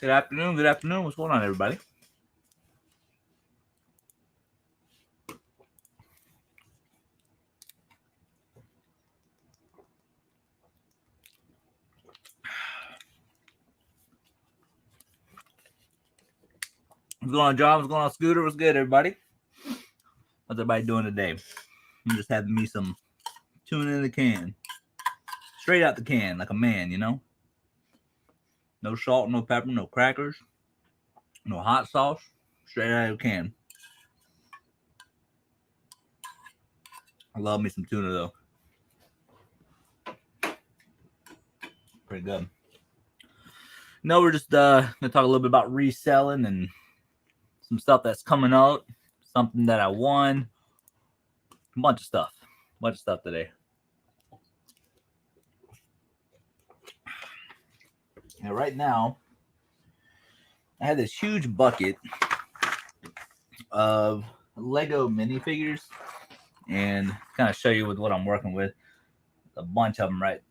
Good afternoon. Good afternoon. What's going on, everybody? What's going on, John? What's going on, Scooter? What's good, everybody? How's everybody doing today? I'm just having me some tuna in the can. Straight out the can, like a man, you know? No salt, no pepper, no crackers, no hot sauce. Straight out of the can. I love me some tuna, though. Pretty good. No, we're just going to talk a little bit about reselling and some stuff that's coming out. Something that I won. A bunch of stuff. Today. Now, right now, I have this huge bucket of Lego minifigures, and kind of show you with what I'm working with. A bunch of them right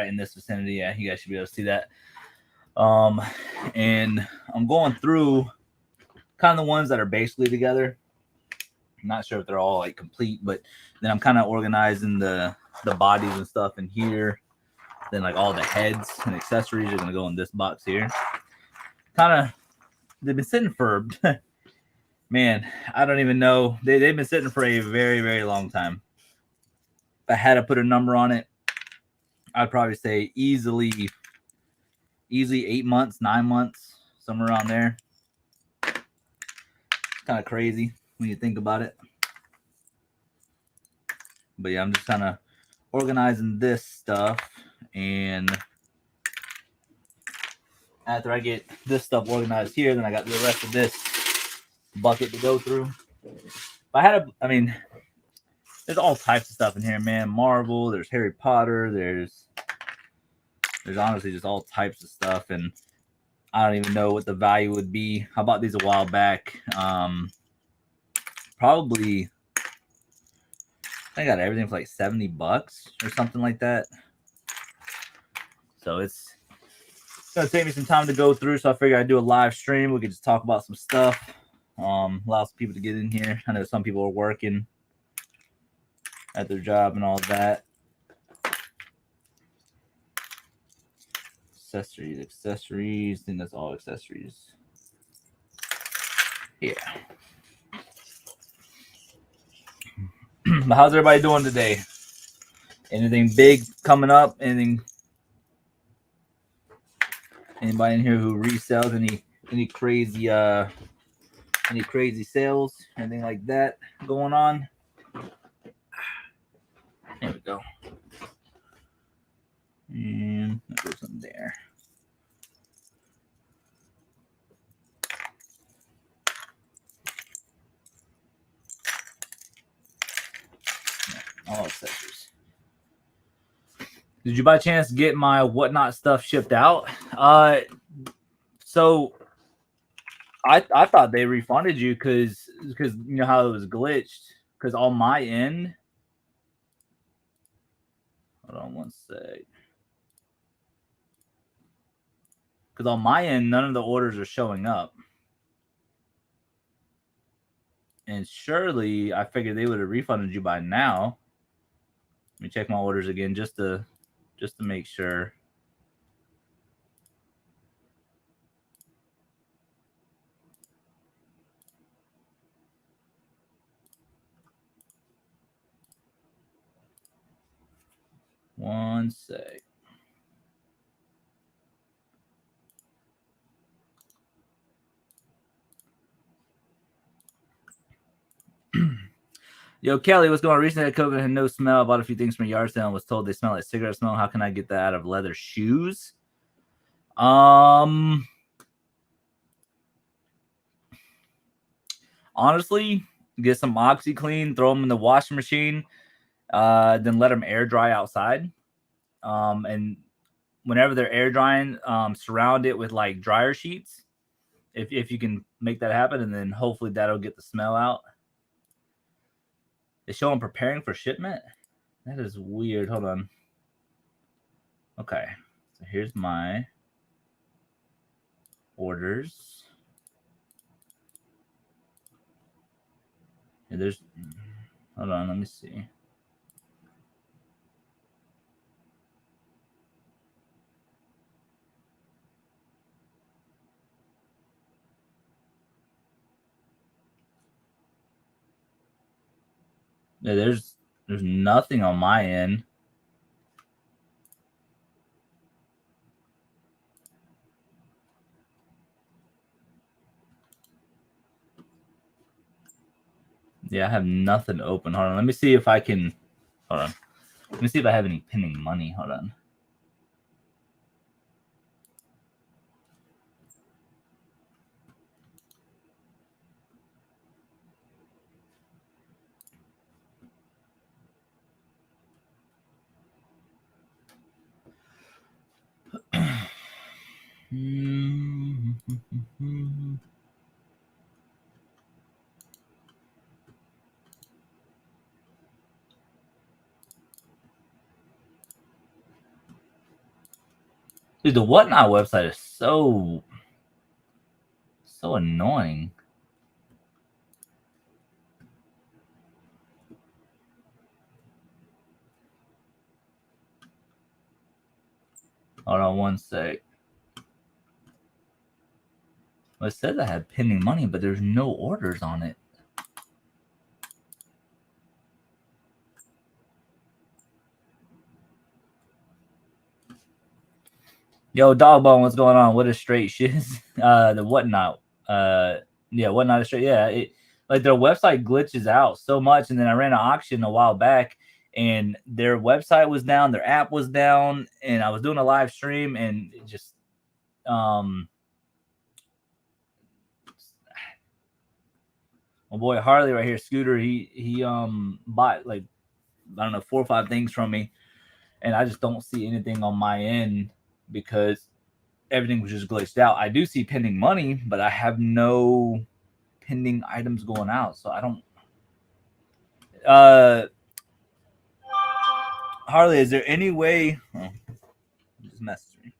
in this vicinity. Yeah, you guys should be able to see that. And I'm going through kind of the ones that are basically together. I'm not sure if they're all like complete, but then I'm kind of organizing the bodies and stuff in here. Then like all the heads and accessories are gonna go in this box here. Kind of, they've been sitting for, man, I don't even know. They've been sitting for a very, very long time. If I had to put a number on it, I'd probably say easily 8 months, 9 months, somewhere around there. Kind of crazy when you think about it. But yeah, I'm just kind of organizing this stuff, and after I get this stuff organized here, then I got the rest of this bucket to go through. There's all types of stuff in here, man. Marvel, there's Harry Potter, there's honestly just all types of stuff, and I don't even know what the value would be. I bought these a while back. Probably, I got everything for like $70 or something like that. So it's gonna take me some time to go through. So I figured I'd do a live stream. We could just talk about some stuff. Allow some people to get in here. I know some people are working at their job and all that. Accessories. I think that's all accessories. Yeah. But how's everybody doing today? Anything big coming up? Anybody in here who resells? Any crazy sales? Anything like that going on? There we go. And that goes in there. All accessories. Did you by chance get my whatnot stuff shipped out? So I thought they refunded you because you know how it was glitched. Because on my end, hold on one sec. Because on my end, none of the orders are showing up. And surely I figured they would have refunded you by now. Let me check my orders again just to make sure. One sec. Yo, Kelly, what's going on? Recently, COVID had no smell. I bought a few things from a yard sale and was told they smell like cigarette smell. How can I get that out of leather shoes? Honestly, get some OxyClean, throw them in the washing machine, then let them air dry outside. And whenever they're air drying, surround it with like dryer sheets. If you can make that happen, and then hopefully that'll get the smell out. They show them preparing for shipment. That is weird. Hold on. Okay, so here's my orders. Yeah, there's. Hold on, let me see. Yeah, there's nothing on my end. Yeah, I have nothing open. Hold on, let me see if I can. Hold on. Let me see if I have any pending money. Hold on. Dude, the Whatnot website is so annoying. Hold on one sec. Well, it says I have pending money, but there's no orders on it. Yo, Dogbone, what's going on? What is straight shiz? The Whatnot. Yeah, Whatnot is straight. Yeah, it like their website glitches out so much, and then I ran an auction a while back, and their website was down, their app was down, and I was doing a live stream, and it just my boy Harley right here, Scooter, he bought like I don't know 4 or 5 things from me, and I just don't see anything on my end because everything was just glitched out. I do see pending money, but I have no pending items going out, so I don't. Harley, is there any way? Oh, just message me.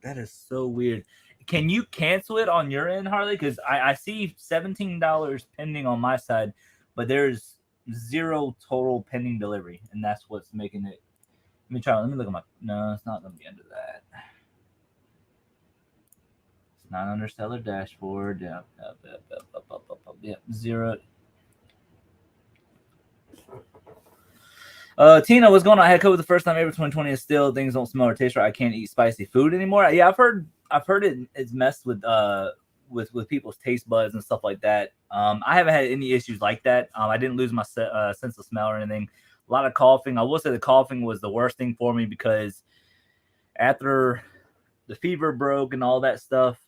That is so weird. Can you cancel it on your end, Harley? Because I see $17 pending on my side, but there's 0 total pending delivery, and that's what's making it. Let me try. Let me look at my. No, it's not going to be under that. It's not under seller dashboard. Yep, 0. Tina, what's going on? I had COVID the first time ever. 2020 is still things don't smell or taste right. I can't eat spicy food anymore. Yeah, I've heard it's messed with people's taste buds and stuff like that. I haven't had any issues like that. I didn't lose my sense of smell or anything. A lot of coughing. I will say the coughing was the worst thing for me because after the fever broke and all that stuff,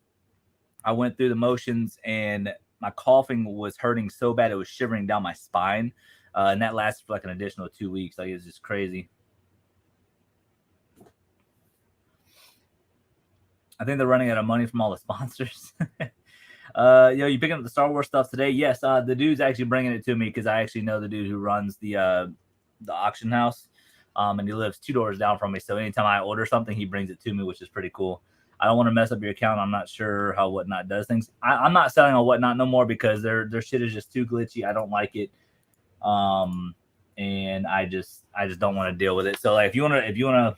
I went through the motions and my coughing was hurting so bad it was shivering down my spine. And that lasted for like an additional 2 weeks. Like it's just crazy. I think they're running out of money from all the sponsors. Yo, you picking up the Star Wars stuff today? Yes. The dude's actually bringing it to me because I actually know the dude who runs the auction house. And he lives 2 doors down from me. So anytime I order something, he brings it to me, which is pretty cool. I don't want to mess up your account. I'm not sure how Whatnot does things. I'm not selling on Whatnot no more because their shit is just too glitchy. I don't like it. And I just don't want to deal with it. So like if you wanna,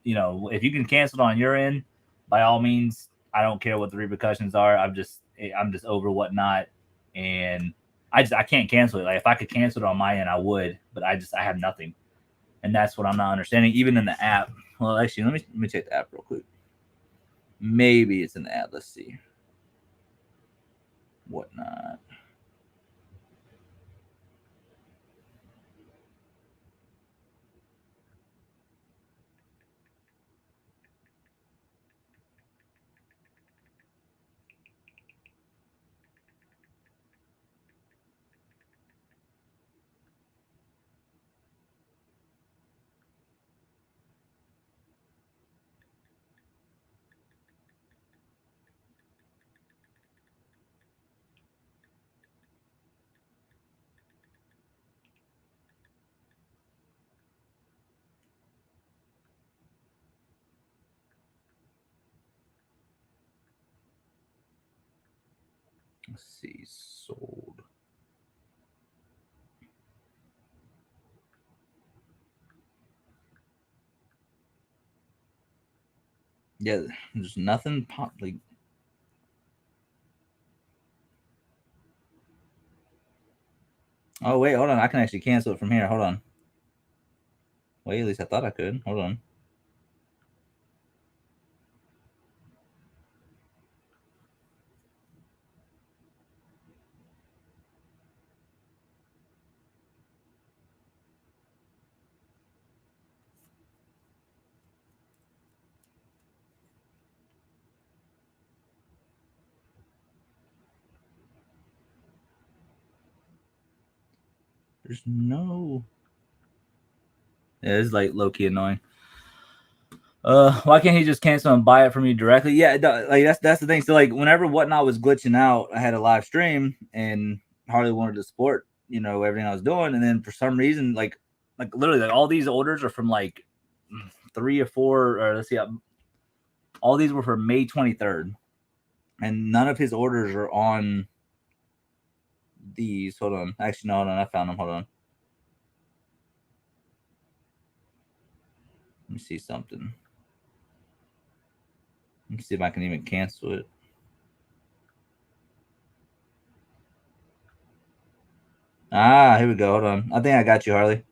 if you can cancel it on your end, by all means, I don't care what the repercussions are. I'm just over Whatnot, and I can't cancel it. Like if I could cancel it on my end, I would, but I have nothing, and that's what I'm not understanding. Even in the app. Well, actually, let me check the app real quick. Maybe it's in the app. Let's see. Whatnot. Let's see, sold. Yeah, there's nothing like. Oh wait, hold on. I can actually cancel it from here. Hold on. Wait, at least I thought I could. Hold on. There's no. Yeah, it's like low key annoying. Why can't he just cancel and buy it from you directly? Yeah, like that's the thing. So like, whenever Whatnot was glitching out, I had a live stream and Harley wanted to support, everything I was doing, and then for some reason, like literally, like all these orders are from like 3 or 4, or let's see, all these were for May 23rd, and none of his orders are on these. Hold on, actually, no, hold on, I found them. Hold on, let me see something. Let me see if I can even cancel it. Ah, here we go. Hold on. I think I got you, Harley.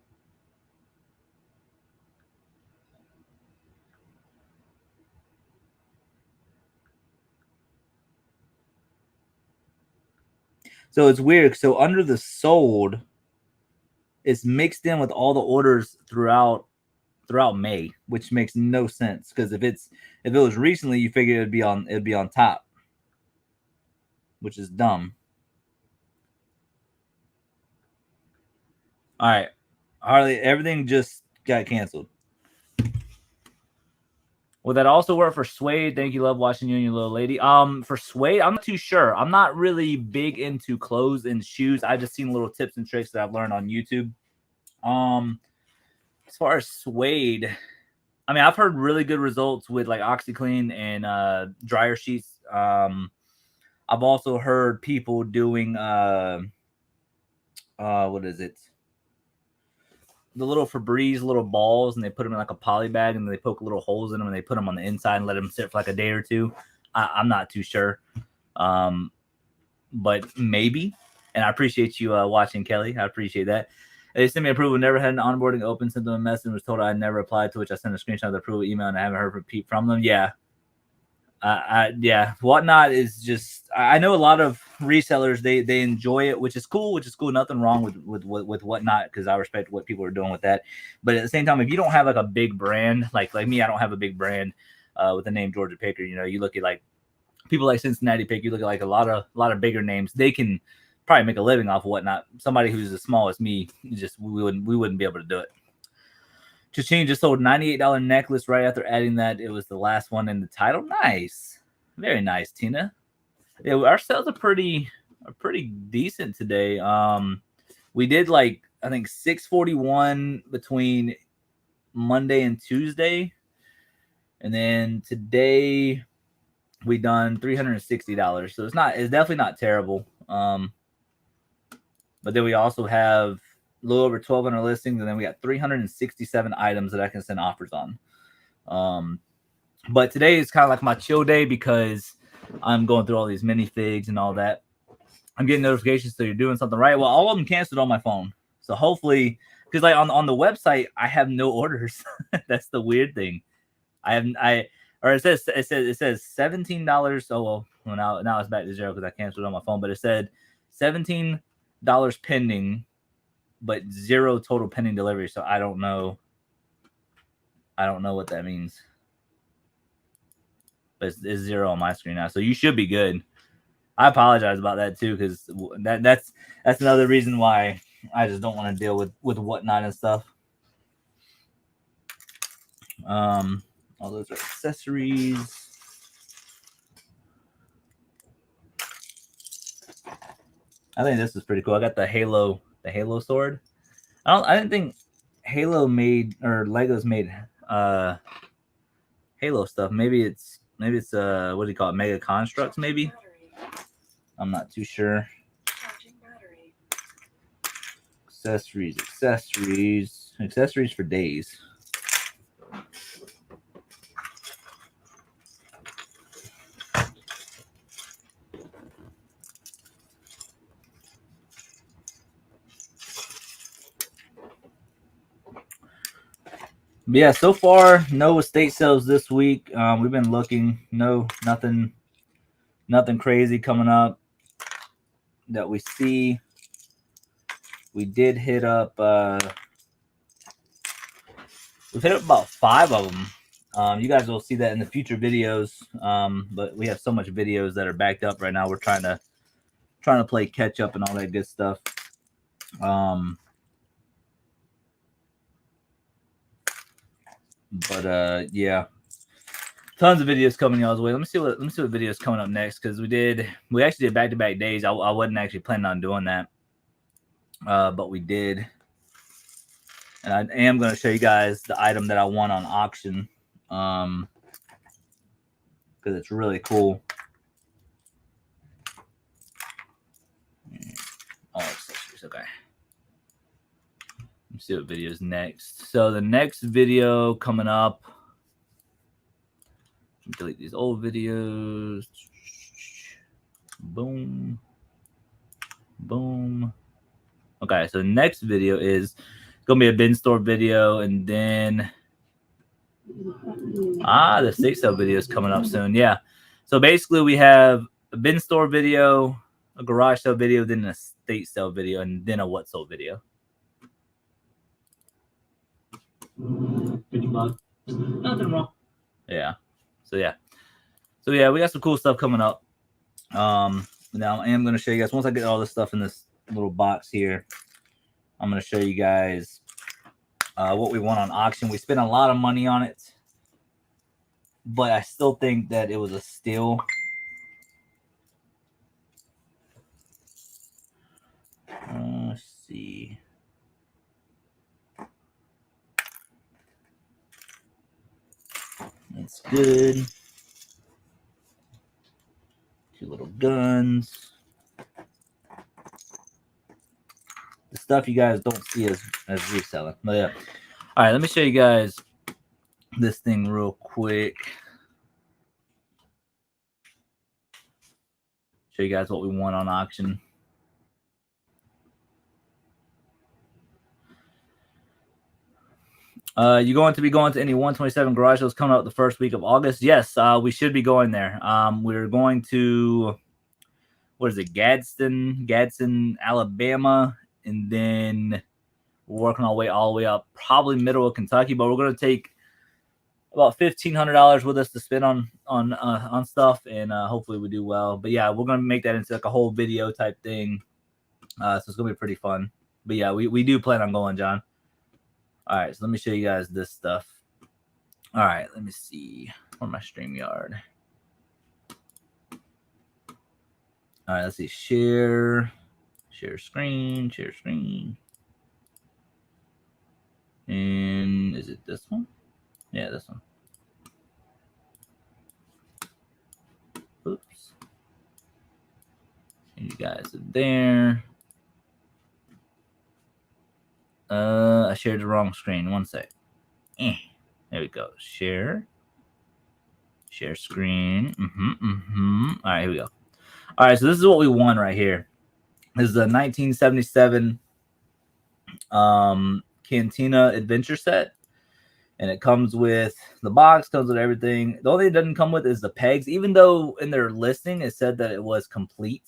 So it's weird. So under the sold, it's mixed in with all the orders throughout May, which makes no sense. Because if it was recently, you figure it'd be on top, which is dumb. All right, Harley, everything just got canceled. Will that also work for Suede? Thank you. Love watching you and your little lady. For Suede, I'm not too sure. I'm not really big into clothes and shoes. I've just seen little tips and tricks that I've learned on YouTube. As far as Suede, I mean, I've heard really good results with like OxyClean and dryer sheets. I've also heard people doing what is it? The little Febreze little balls, and they put them in like a poly bag, and they poke little holes in them, and they put them on the inside and let them sit for like a day or two. I'm not too sure, but maybe. And I appreciate you watching, Kelly. I appreciate that. They sent me approval. Never had an onboarding open. Sent them a message and was told I never applied, to which I sent a screenshot of the approval email, and I haven't heard from them. Yeah, yeah, Whatnot is just. I know a lot of resellers they enjoy it, which is cool. Nothing wrong with Whatnot, because I respect what people are doing with that. But at the same time, if you don't have like a big brand, like me, I don't have a big brand with the name Georgia Picker. You look at like people like Cincinnati Pick. You look at like a lot of bigger names. They can probably make a living off of Whatnot. Somebody who's as small as me, we wouldn't be able to do it. Cha-ching just sold $98 necklace right after adding that it was the last one in the title. Nice. Very nice, Tina. Yeah, our sales are pretty decent today. We did like I think 641 between Monday and Tuesday. And then today we done $360. So it's definitely not terrible. But then we also have a little over 1,200 listings, and then we got 367 items that I can send offers on. But today is kind of like my chill day because I'm going through all these minifigs and all that. I'm getting notifications, so you're doing something right. Well, all of them canceled on my phone. So hopefully, because like on the website, I have no orders. That's the weird thing. It says $17. So now it's back to zero because I canceled on my phone. But it said $17 pending, but zero total pending delivery. So I don't know what that means. But it's zero on my screen now. So you should be good. I apologize about that too, because that's another reason why I just don't want to deal with Whatnot and stuff. All those are accessories. I think this is pretty cool. I got the Halo sword. I didn't think Halo made or Legos made Halo stuff. Maybe it's what do you call it? Mega Constructs, maybe. I'm not too sure. Accessories for days. But yeah, so far no estate sales this week. We've been looking. Nothing crazy coming up that we see. We did hit up. We've hit up about 5 of them. You guys will see that in the future videos. But we have so much videos that are backed up right now. We're trying to play catch up and all that good stuff. Yeah, tons of videos coming y'all's way. Let me see what videos coming up next, because we actually did back-to-back days. I wasn't actually planning on doing that, but we did, and I am going to show you guys the item that I won on auction, because it's really cool. Oh, accessories. Okay. Let's see what video is next. So the next video coming up. Delete these old videos. Boom. Boom. Okay, so the next video is gonna be a bin store video, and then the estate sale video is coming up soon. Yeah. So basically we have a bin store video, a garage sale video, then an estate sale video, and then a what sold video. Nothing wrong. Yeah. So yeah, we got some cool stuff coming up. Now I am going to show you guys, once I get all this stuff in this little box here, I'm going to show you guys what we won on auction. We spent a lot of money on it, but I still think that it was a steal. Let's see. It's good. 2 little guns. The stuff you guys don't see as reselling. But yeah. All right, let me show you guys this thing real quick. Show you guys what we won on auction. You going to be going to any 127 garage sales coming out the first week of August? Yes, we should be going there. We're going to, what is it, Gadsden, Alabama, and then we're working our way all the way up, probably middle of Kentucky. But we're going to take about $1,500 with us to spend on stuff, and hopefully we do well. But yeah, we're going to make that into like a whole video type thing. So it's going to be pretty fun. But yeah, we do plan on going, John. All right, so let me show you guys this stuff. All right, let me see. Where's my StreamYard? All right, let's see. Share screen. And is it this one? Yeah, this one. Oops. And you guys are there. I shared the wrong screen. One sec. There we go. Share screen. All right, here we go. All right, so this is what we won right here. This is the 1977 Cantina Adventure Set, and it comes with the box, comes with everything. The only thing it doesn't come with is the pegs, even though in their listing it said that it was complete.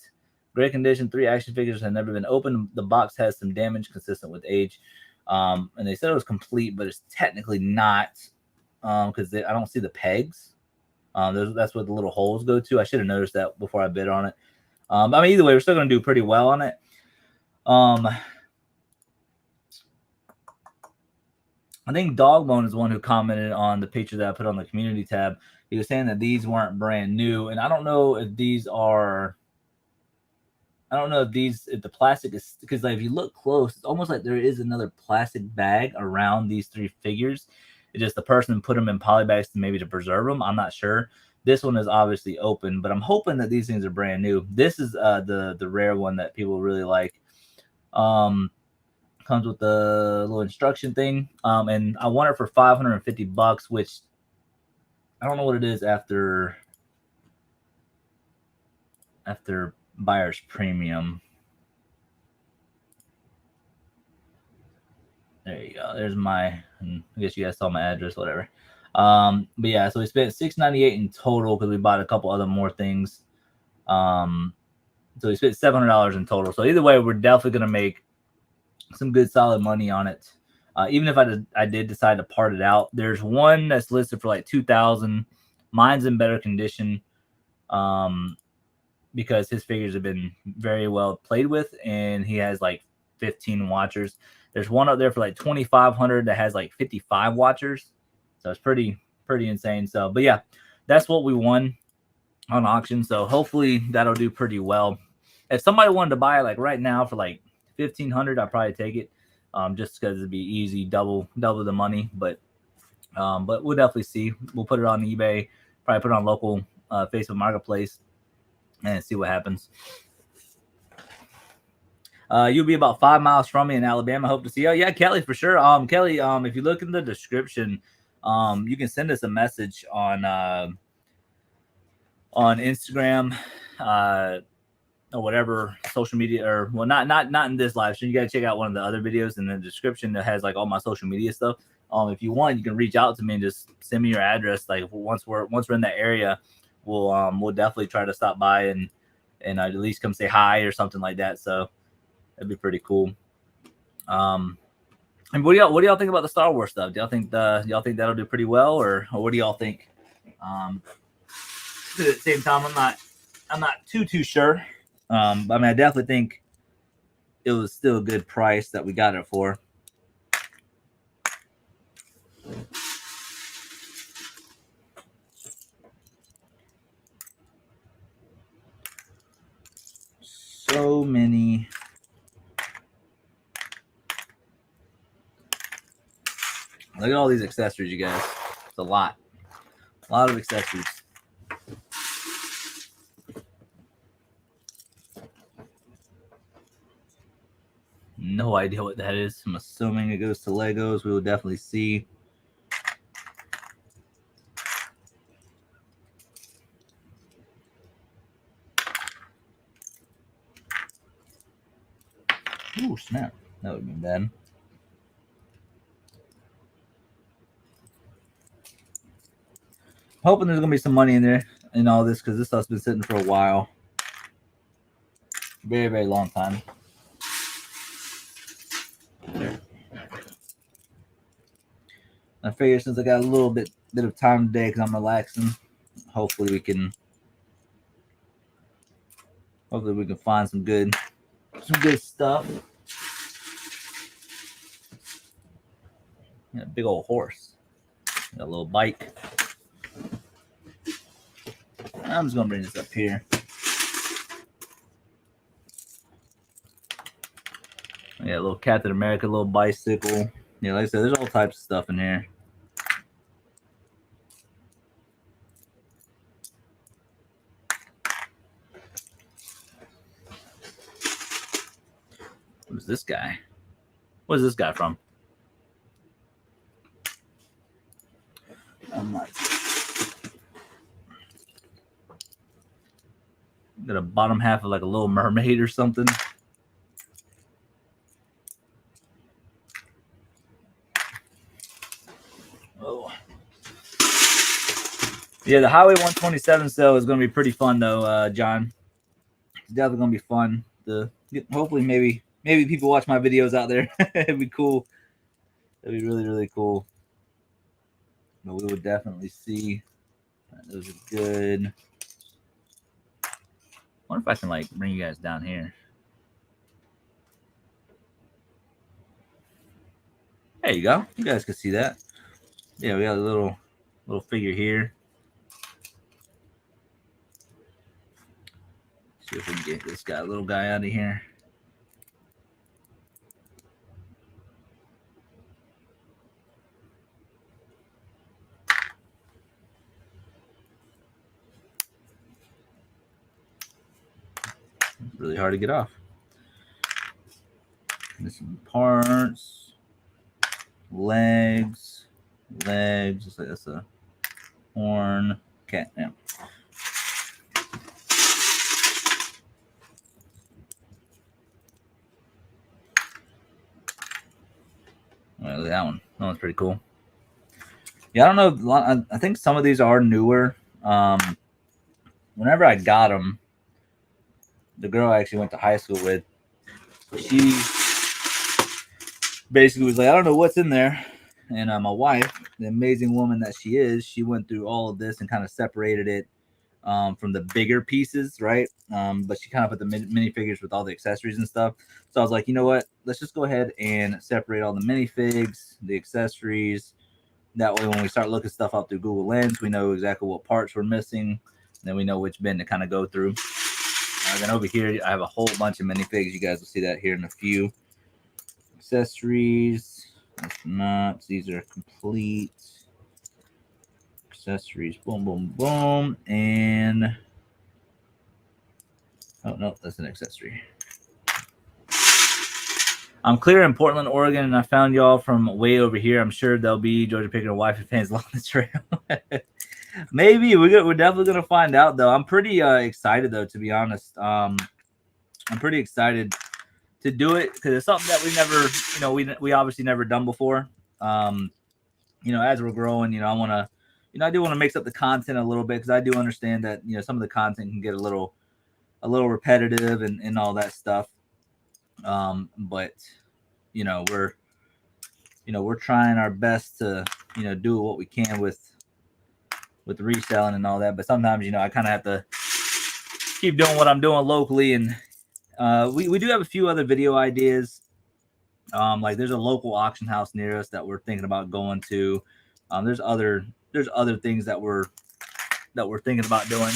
Great condition, 3 action figures have never been opened. The box has some damage consistent with age. And they said it was complete, but it's technically not, because I don't see the pegs. That's what the little holes go to. I should have noticed that before I bid on it. I mean, either way, we're still going to do pretty well on it. I think Dogbone is the one who commented on the picture that I put on the community tab. He was saying that these weren't brand new, and I don't know if these are. I don't know if the plastic is, because like if you look close, it's almost like there is another plastic bag around these 3 figures. It's just the person put them in poly bags to preserve them. I'm not sure, This one is obviously open, but I'm hoping that these things are brand new. This is the rare one that people really like. Comes with the little instruction thing, and I want it for $550, which I don't know what it is after buyer's premium. There you go. There's my, I guess you guys saw my address, whatever. But yeah, so we spent $698 in total because we bought a couple other more things. So we spent $700 in total. So either way, we're definitely gonna make some good solid money on it. Even if I did decide to part it out, there's one that's listed for like $2,000. Mine's in better condition, because his figures have been very well played with, and he has like 15 watchers. There's one up there for like 2,500 that has like 55 watchers, so it's pretty insane. So, but yeah, that's what we won on auction. So hopefully that'll do pretty well. If somebody wanted to buy it like right now for like 1,500, I'd probably take it, just because it'd be easy, double the money. But we'll definitely see. We'll put it on eBay, probably put it on local Facebook Marketplace, and see what happens. You'll be about 5 miles from me in Alabama. Hope to see you. Yeah, Kelly, for sure. Kelly, if you look in the description, you can send us a message on Instagram, or whatever social media, or well, not in this live stream. You got to check out one of the other videos in the description that has like all my social media stuff. If you want, you can reach out to me and just send me your address. Like once we're in that area, we'll definitely try to stop by and at least come say hi or something like that. So that'd be pretty cool. And what do y'all think about the Star Wars stuff? Do y'all think that'll do pretty well, or what do y'all think? At the same time, I'm not too sure. But I mean, I definitely think it was still a good price that we got it for. So many. Look at all these accessories, you guys. It's a lot of accessories. No idea what that is. I'm assuming it goes to Legos. We will definitely see. Ooh, snap. That would have been bad. Hoping there's going to be some money in there in all this, because this stuff's been sitting for a while. Very, very long time. I figure since I got a little bit of time today because I'm relaxing, hopefully we can find some good stuff. Got a big old horse. Got a little bike. I'm just gonna bring this up here. Yeah, a little Captain America, little bicycle. Yeah, like I said, there's all types of stuff in here. Who's this guy? Where's this guy from? I'm like, got a bottom half of like a little mermaid or something. Oh. Yeah, the Highway 127 sale is going to be pretty fun, though, John. It's definitely going to be fun. Hopefully, maybe people watch my videos out there. It'd be cool. It'd be really, really cool. But we would definitely see. Those are good. I wonder if I can like bring you guys down here. There you go. You guys can see that. Yeah, we got a little figure here. See if we can get this little guy out of here. really hard to get off. Missing parts, legs. Looks like that's a horn. Okay, yeah. All right, look at that one. That one's pretty cool. Yeah, I don't know. I think some of these are newer. Whenever I got them, the girl I actually went to high school with, she basically was like, I don't know what's in there. And my wife, the amazing woman that she is, she went through all of this and kind of separated it from the bigger pieces, right? But she kind of put the minifigures with all the accessories and stuff. So I was like, you know what? Let's just go ahead and separate all the minifigs, the accessories. That way, when we start looking stuff up through Google Lens, we know exactly what parts we're missing. Then we know which bin to kind of go through. Then over here, I have a whole bunch of minifigs. You guys will see that here in a few. Accessories. That's not. These are complete. Accessories. Boom, boom, boom. And... oh, no, that's an accessory. I'm clear in Portland, Oregon, and I found y'all from way over here. I'm sure there'll be Georgia Pickett and Wifey fans along the trail. Maybe. We're definitely going to find out, though. I'm pretty excited, though, to be honest. I'm pretty excited to do it because it's something that we never, we obviously never done before. As we're growing, I want to, I do want to mix up the content a little bit because I do understand that, some of the content can get a little repetitive and all that stuff. But we're trying our best to, do what we can with reselling and all that. But sometimes, I kind of have to keep doing what I'm doing locally. And we do have a few other video ideas. Like there's a local auction house near us that we're thinking about going to. There's other things that we're thinking about doing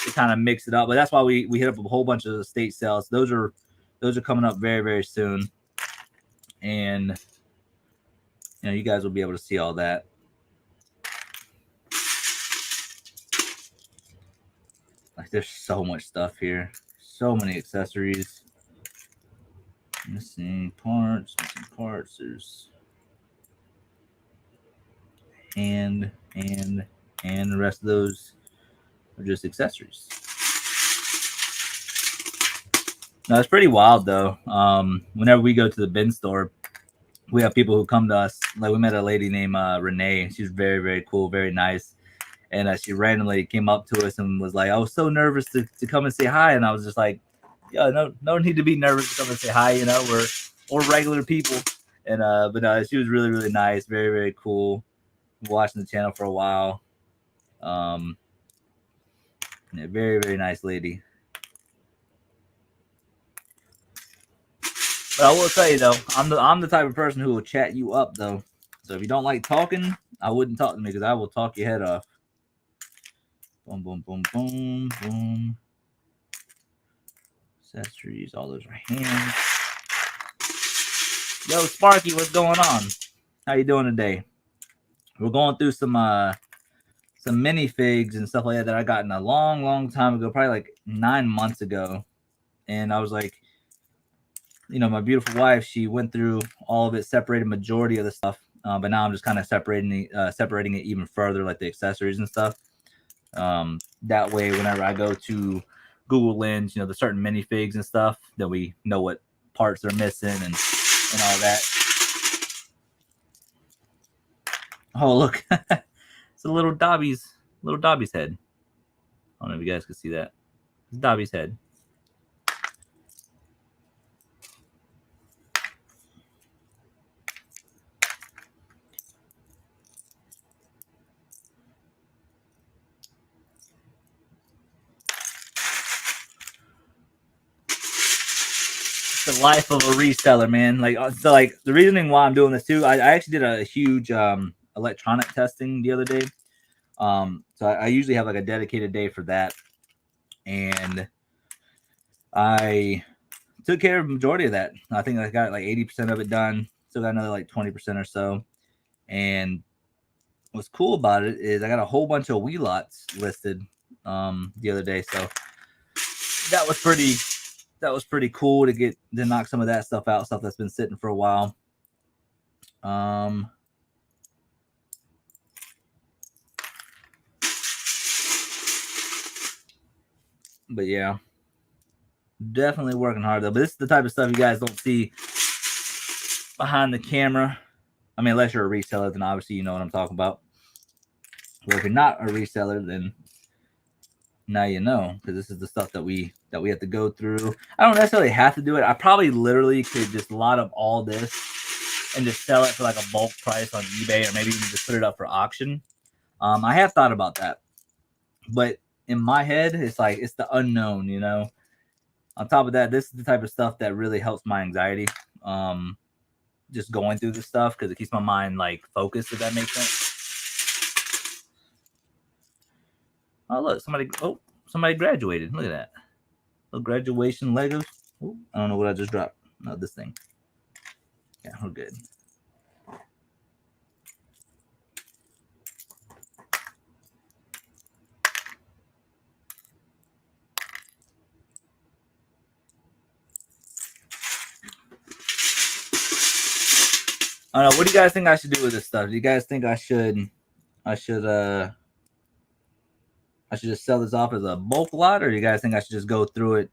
to kind of mix it up. But that's why we hit up a whole bunch of estate sales. Those are coming up very, very soon. And you guys will be able to see all that. Like there's so much stuff here. So many accessories. Missing parts. There's and the rest of those are just accessories. Now it's pretty wild though. Whenever we go to the bin store, we have people who come to us. Like we met a lady named Renee. She's very, very cool, very nice. And she randomly came up to us and was like, I was so nervous to come and say hi. And I was just like, yeah, no need to be nervous to come and say hi. We're regular people. And but she was really, really nice, very, very cool. Watching the channel for a while. Yeah, very, very nice lady. But I will tell you though, I'm the type of person who will chat you up though. So if you don't like talking, I wouldn't talk to me because I will talk your head off. Boom, boom, boom, boom, boom. Accessories, all those are hands. Yo, Sparky, what's going on? How you doing today? We're going through some minifigs and stuff like that I got in a long, long time ago, probably like 9 months ago. And I was like, my beautiful wife, she went through all of it, separated majority of the stuff. But now I'm just kind of separating it even further, like the accessories and stuff. That way, whenever I go to Google Lens, the certain minifigs and stuff, then we know what parts they're missing and all that. Oh, look. It's a little Dobby's head. I don't know if you guys can see that. It's Dobby's head. The life of a reseller, man. Like the reasoning why I'm doing this too, I actually did a huge electronic testing the other day. So I usually have like a dedicated day for that, and I took care of the majority of that. I think I got like 80% of it done. Still got another like 20% or so. And what's cool about it is I got a whole bunch of wheel lots listed the other day. So that was pretty cool to knock some of that stuff out, stuff that's been sitting for a while. But yeah, definitely working hard though. But this is the type of stuff you guys don't see behind the camera. I mean, unless you're a reseller, then obviously you know what I'm talking about. But if you're not a reseller, then now you know, because this is the stuff that we have to go through. I don't necessarily have to do it. I probably literally could just lot up all this and just sell it for like a bulk price on eBay, or maybe even just put it up for auction. I have thought about that, but in my head, it's like it's the unknown, you know. On top of that, this is the type of stuff that really helps my anxiety. Just going through this stuff, because it keeps my mind like focused, if that makes sense. Oh look, somebody graduated. Look at that. Little graduation Legos. Ooh, I don't know what I just dropped. No, this thing. Yeah, we're good. I don't know. What do you guys think I should do with this stuff? Do you guys think I should just sell this off as a bulk lot, or do you guys think I should just go through it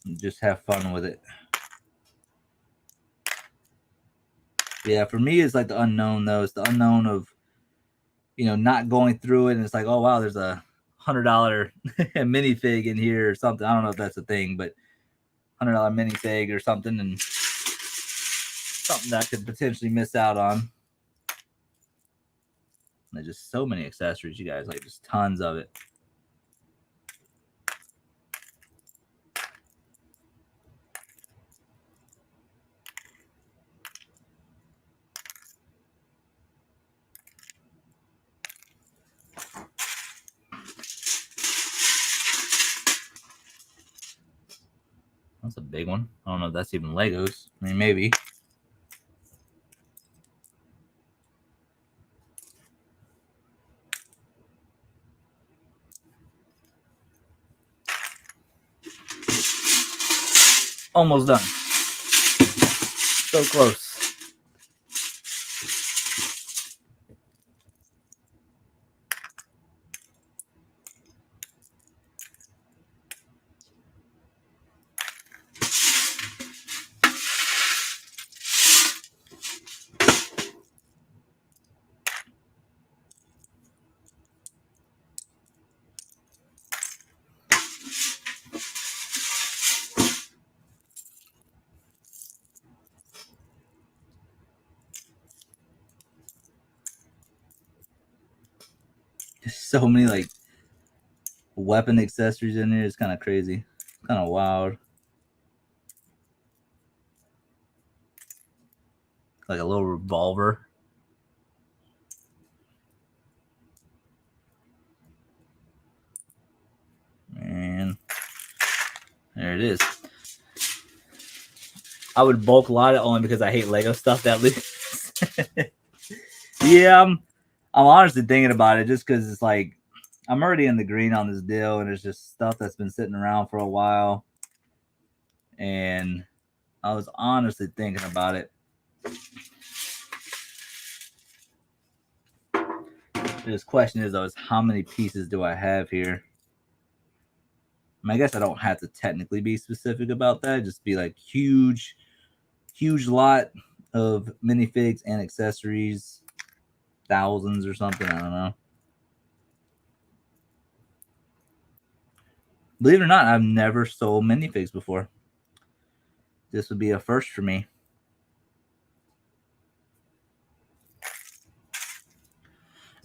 and just have fun with it? Yeah, for me, it's like the unknown though. It's the unknown of, you know, not going through it, and it's like, oh wow, there's a $100 minifig in here or something. I don't know if that's a thing, but $100 minifig or something, and something that I could potentially miss out on. There's just so many accessories, you guys, like just tons of it. That's a big one. I don't know if that's even Legos. I mean, maybe. Almost done. So close. There's so many like weapon accessories in there. It's kind of crazy. Kind of wild. Like a little revolver. And there it is. I would bulk lot it only because I hate Lego stuff that leaves. Yeah, I'm honestly thinking about it just because it's like I'm already in the green on this deal, and it's just stuff that's been sitting around for a while. And I was honestly thinking about it. This question is though, is how many pieces do I have here? I mean, I guess I don't have to technically be specific about that. Just be like huge lot of minifigs and accessories, thousands or something. I don't know. Believe it or not, I've never sold minifigs before. This would be a first for me.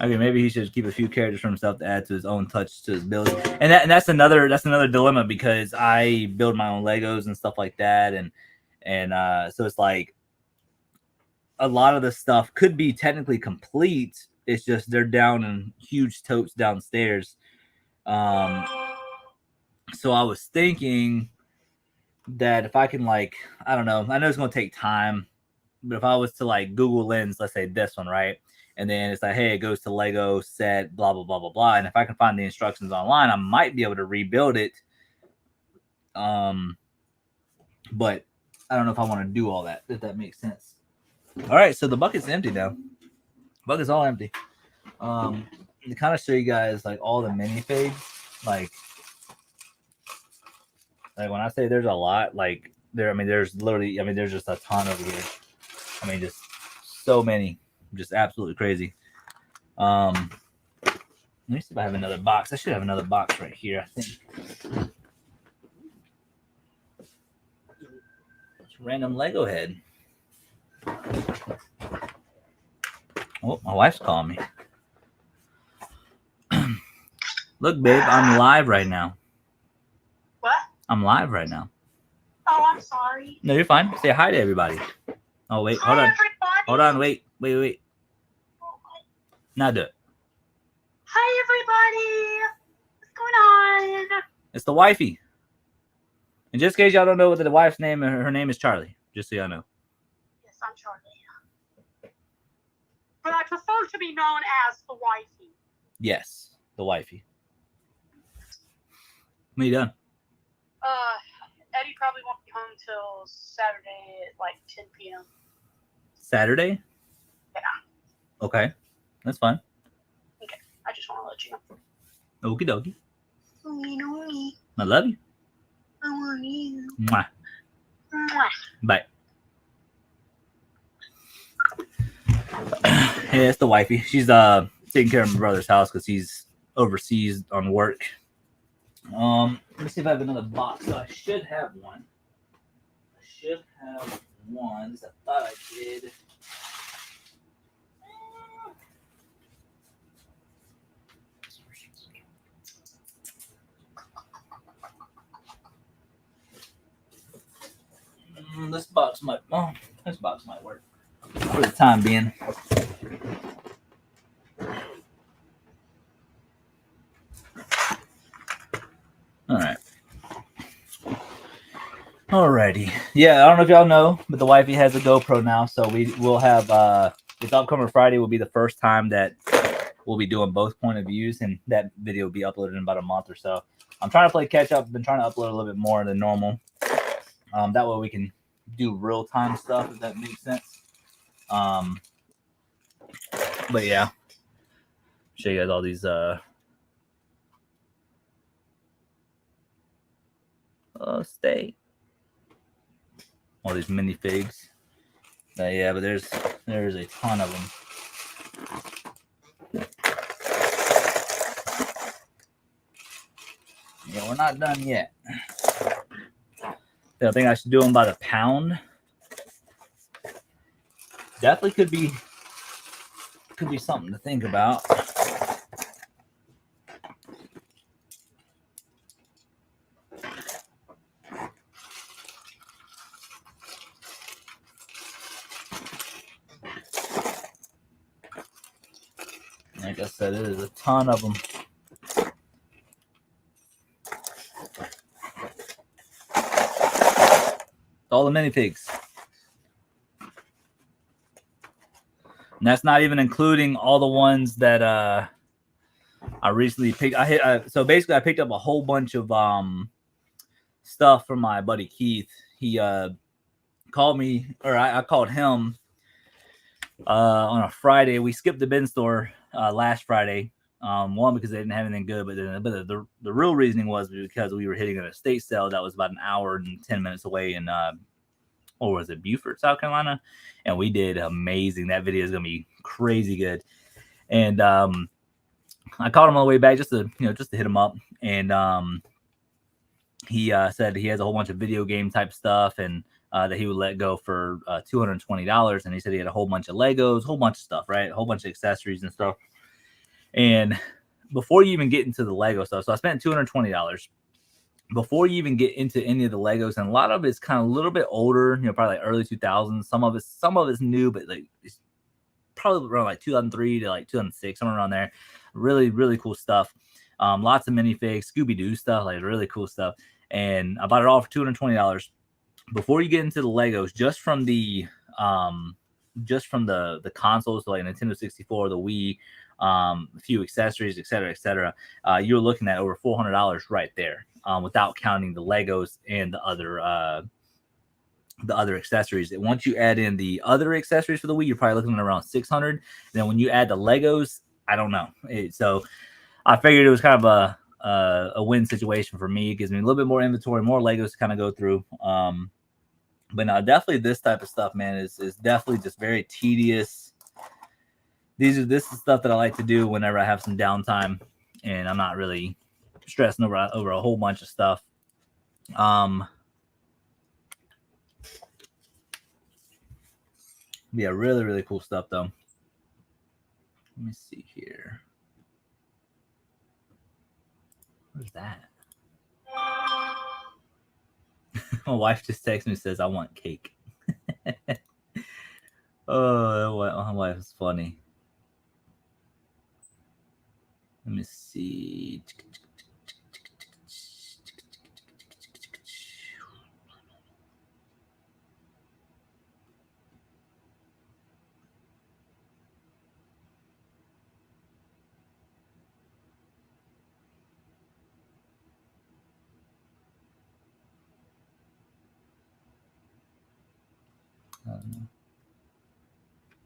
Okay, maybe he should keep a few characters for himself to add to his own touch to his build. And that's another dilemma, because I build my own Legos and stuff like that, and so it's like a lot of the stuff could be technically complete. It's just they're down in huge totes downstairs. So I was thinking that if I can, like, I don't know, I know it's gonna take time, but if I was to like Google Lens, let's say this one, right? and then it's like, hey, it goes to Lego set, blah blah blah blah blah. And if I can find the instructions online, I might be able to rebuild it. But I don't know if I want to do all that. If that makes sense. All right, so the bucket's empty now. Bucket's all empty. To kind of show you guys like all the minifigs, like when I say there's a lot, like there's literally, there's just a ton over here. Just so many, just absolutely crazy. Let me see if I have another box. I should have another box right here, I think. Random Lego head. Oh, my wife's calling me. Look, babe, I'm live right now. What? I'm live right now. Oh, I'm sorry. No, you're fine. Say hi to everybody. Oh, wait, hold on. Everybody. Hold on, wait. Now do it. Hi, everybody. What's going on? It's the wifey. And just in case y'all don't know what the wife's name, her name is Charlie. Just so y'all know. Yes, I'm Charlie. But I prefer to be known as the wifey. Yes, the wifey. When are you done? Eddie probably won't be home till Saturday at like 10 p.m. Saturday? Yeah. Okay, that's fine. Okay, I just want to let you know. Okie dokie. Okie. I love you. I love you. Mwah. Mwah. Bye. Hey, it's the wifey. She's taking care of my brother's house because he's overseas on work. Let me see if I have another box. So I should have one. At least I thought I did. This box might work for the time being. All right. Alrighty. Yeah, I don't know if y'all know, but the wifey has a GoPro now, so we will have this upcoming Friday will be the first time that we'll be doing both point of views, and that video will be uploaded in about a month or so. I'm trying to play catch up. I've been trying to upload a little bit more than normal. That way we can do real time stuff, if that makes sense. But yeah, show you guys all these stay. All these minifigs. Yeah, but there's a ton of them. Yeah, we're not done yet. I think I should do them by the pound. Definitely could be something to think about. Like I said, it is a ton of them. All the minifigs. And that's not even including all the ones that I recently picked. So basically I picked up a whole bunch of stuff from my buddy Keith. He called me, or I called him on a Friday. We skipped the bin store last Friday. One, because they didn't have anything good, but the real reasoning was because we were hitting an estate sale that was about an hour and 10 minutes away in or was it Beaufort, South Carolina? And we did amazing. That video is gonna be crazy good. And I called him on the way back just to hit him up. And he said he has a whole bunch of video game type stuff, and that he would let go for $220. And he said he had a whole bunch of Legos, whole bunch of stuff, right? A whole bunch of accessories and stuff. And before you even get into the Lego stuff, so I spent $220. Before you even get into any of the Legos, and a lot of it's kind of a little bit older, probably like early 2000s. Some of it's new, but like it's probably around like 2003 to like 2006, somewhere around there. Really, really cool stuff. Lots of minifigs, Scooby-Doo stuff, like really cool stuff. And I bought it all for $220. Before you get into the Legos, just from the just from the consoles, so like Nintendo 64, the Wii, a few accessories, etc. You're looking at over $400 right there, without counting the Legos and the other accessories. And once you add in the other accessories for the Wii, you're probably looking at around 600. And then when you add the Legos, I don't know. So I figured it was kind of a win situation for me. It gives me a little bit more inventory, more Legos to kind of go through. But no, definitely this type of stuff, man, is definitely just very tedious. This is stuff that I like to do whenever I have some downtime and I'm not really stressing over a whole bunch of stuff. Yeah, really, really cool stuff though. Let me see here. What's that? My wife just texts me and says, I want cake. Oh, my wife is funny. Let me see.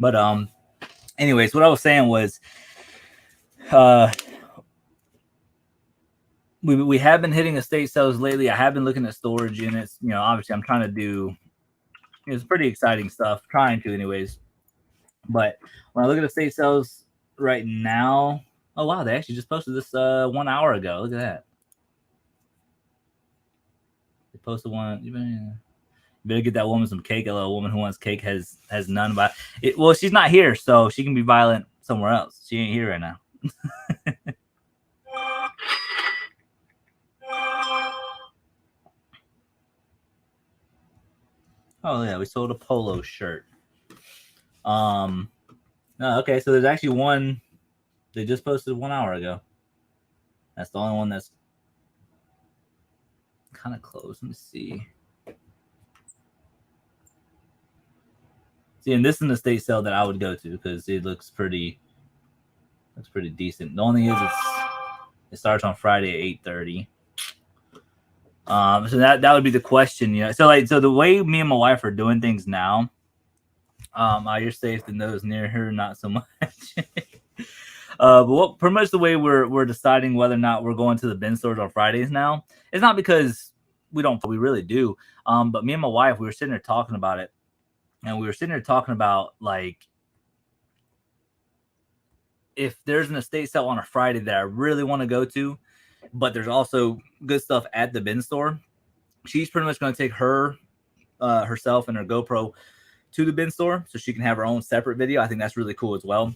But anyways, what I was saying was we have been hitting estate sales lately. I have been looking at storage units. You know, obviously I'm trying to do, it's pretty exciting stuff, trying to anyways. But when I look at estate sales right now, oh wow, they actually just posted this 1 hour ago. Look at that. They posted one. You better get that woman some cake. A little woman who wants cake has none. But well, she's not here, so she can be violent somewhere else. She ain't here right now. Oh yeah, we sold a polo shirt. Okay, so there's actually one they just posted 1 hour ago. That's the only one that's kind of close. Let me see. See, and this is an estate sale that I would go to because it looks pretty decent. The only thing is it starts on Friday at 8:30. So that would be the question, you know. So the way me and my wife are doing things now, you're safe than those near her, not so much. But pretty much the way we're deciding whether or not we're going to the bin stores on Fridays now, it's not because we really do. But me and my wife, we were sitting there talking about it, and we were sitting there talking about like if there's an estate sale on a Friday that I really want to go to, but there's also good stuff at the bin store, she's pretty much going to take herself and her GoPro to the bin store so she can have her own separate video. I think that's really cool as well.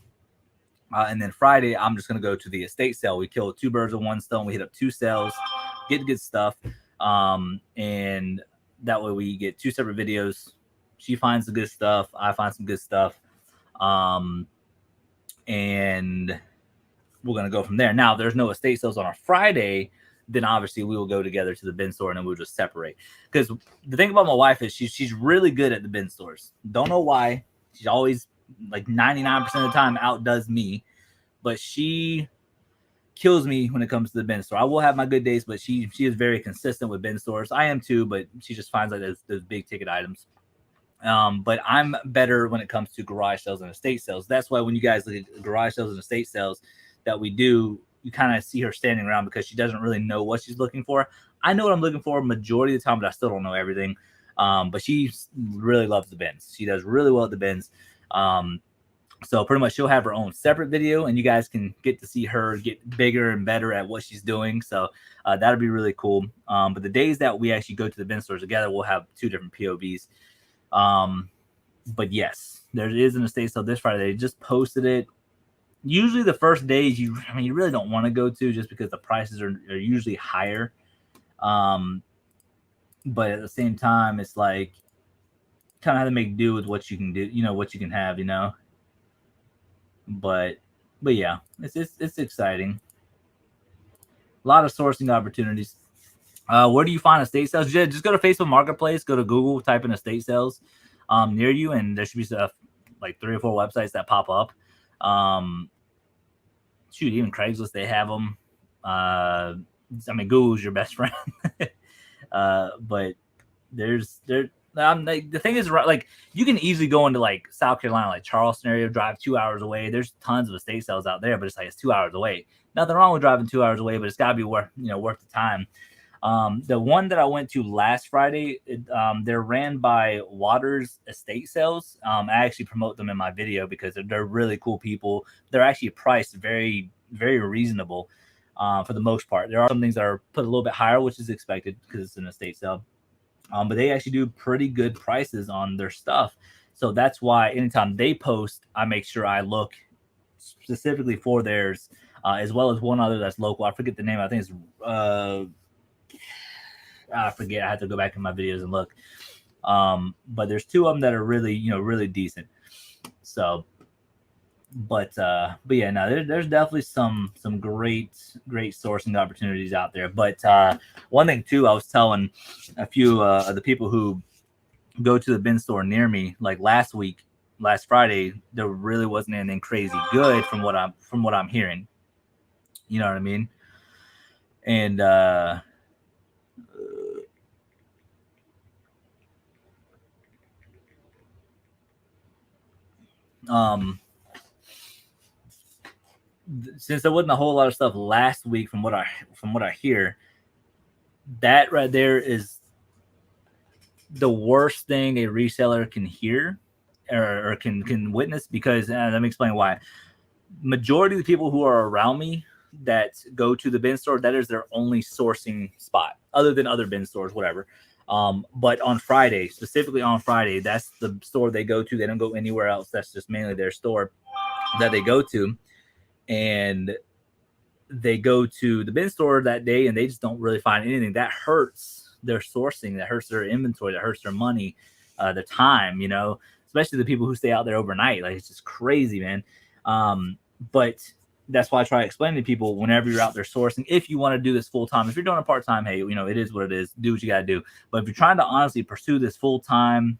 And then Friday, I'm just going to go to the estate sale. We kill two birds with one stone. We hit up two sales, get good stuff. And that way we get two separate videos. She finds the good stuff. I find some good stuff. And we're going to go from there. Now, if there's no estate sales on a Friday, then obviously we will go together to the bin store and then we'll just separate. Because the thing about my wife is she's really good at the bin stores. Don't know why. She's always like 99% of the time outdoes me, but she kills me when it comes to the bin store. I will have my good days, but she is very consistent with bin stores. I am too, but she just finds like those big ticket items. But I'm better when it comes to garage sales and estate sales. That's why when you guys look at garage sales and estate sales that we do, you kind of see her standing around because she doesn't really know what she's looking for. I know what I'm looking for majority of the time, but I still don't know everything. But she really loves the bins. She does really well at the bins. So pretty much she'll have her own separate video and you guys can get to see her get bigger and better at what she's doing. So that'll be really cool. But the days that we actually go to the bin stores together, we'll have two different POVs. But yes, there is an estate sale this Friday. They just posted it. Usually the first days you really don't want to go to just because the prices are usually higher. But at the same time, it's like kind of have to make do with what you can do, what you can have, But yeah, it's exciting. A lot of sourcing opportunities. Where do you find estate sales? Just go to Facebook Marketplace, go to Google, type in estate sales near you, and there should be like 3 or 4 websites that pop up. Shoot, even Craigslist, they have them. I mean, Google's your best friend. But like, the thing is, like, you can easily go into like South Carolina, like Charleston area, drive 2 hours away. There's tons of estate sales out there, but it's like it's 2 hours away. Nothing wrong with driving 2 hours away, but it's got to be worth the time. The one that I went to last Friday, they're ran by Waters Estate Sales. I actually promote them in my video because they're really cool people. They're actually priced very, very reasonable for the most part. There are some things that are put a little bit higher, which is expected because it's an estate sale. But they actually do pretty good prices on their stuff. So that's why anytime they post, I make sure I look specifically for theirs, as well as one other that's local. I forget the name. I think it's I forget. I have to go back in my videos and look. But there's 2 of them that are really, really decent. So, but yeah, no, there's definitely some great sourcing opportunities out there. But one thing too, I was telling a few of the people who go to the bin store near me, like last Friday, there really wasn't anything crazy good from what I'm hearing. You know what I mean? And since there wasn't a whole lot of stuff last week from what I hear, that right there is the worst thing a reseller can hear or can witness, because let me explain why. Majority of the people who are around me that go to the bin store, that is their only sourcing spot, other than other bin stores, whatever. But on Friday, specifically on Friday, that's the store they go to. They don't go anywhere else. That's just mainly their store that they go to. And they go to the bin store that day and they just don't really find anything. That hurts their sourcing, that hurts their inventory, that hurts their money, their time, especially the people who stay out there overnight. Like, it's just crazy, man. But that's why I try to explain to people, whenever you're out there sourcing, if you want to do this full time, if you're doing a part time, hey, it is what it is. Do what you got to do. But if you're trying to honestly pursue this full time,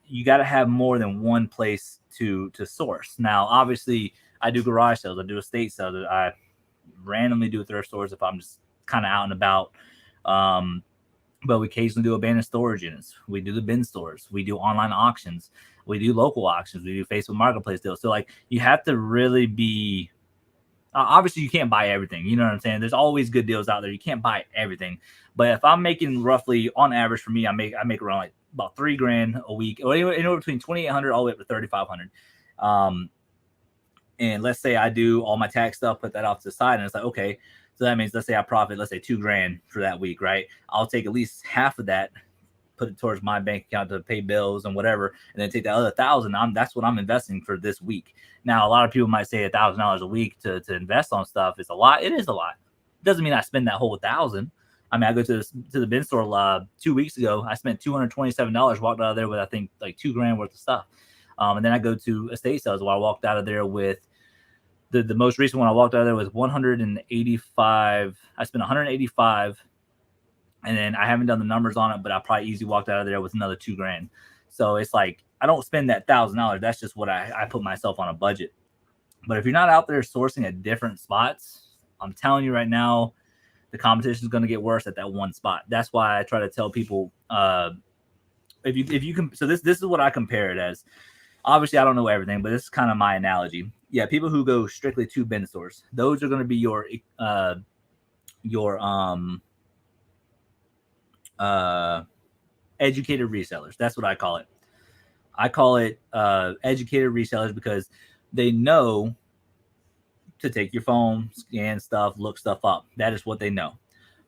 you got to have more than one place to source. Now, obviously, I do garage sales, I do estate sales, I randomly do thrift stores if I'm just kind of out and about. But we occasionally do abandoned storage units. We do the bin stores. We do online auctions. We do local auctions. We do Facebook Marketplace deals. So, like, you have to really be. Obviously, you can't buy everything. You know what I'm saying? There's always good deals out there. You can't buy everything. But if I'm making roughly, on average for me, I make around like about $3,000 a week, or anywhere between $2,800 all the way up to $3,500. And let's say I do all my tax stuff, put that off to the side, and it's like, okay, so that means, let's say I profit, let's say $2,000 for that week, right? I'll take at least half of that, put it towards my bank account to pay bills and whatever, and then take that other $1,000. That's what I'm investing for this week. Now, a lot of people might say $1,000 a week to invest on stuff is a lot. It is a lot. It doesn't mean I spend that whole $1,000. I mean, I go to the bin store 2 weeks ago. I spent $227. Walked out of there with, I think, like $2,000 worth of stuff. And then I go to estate sales where I walked out of there with the most recent one. I walked out of there with 185. I spent 185, and then I haven't done the numbers on it, but I probably easily walked out of there with another $2,000. So it's like, I don't spend that $1,000. That's just what I put myself on a budget. But if you're not out there sourcing at different spots, I'm telling you right now, the competition is going to get worse at that one spot. That's why I try to tell people, if you can. So this is what I compare it as. Obviously, I don't know everything, but this is kind of my analogy. Yeah, people who go strictly to bin stores, those are going to be your educated resellers. That's what I call it. I call it educated resellers because they know to take your phone, scan stuff, look stuff up. That is what they know.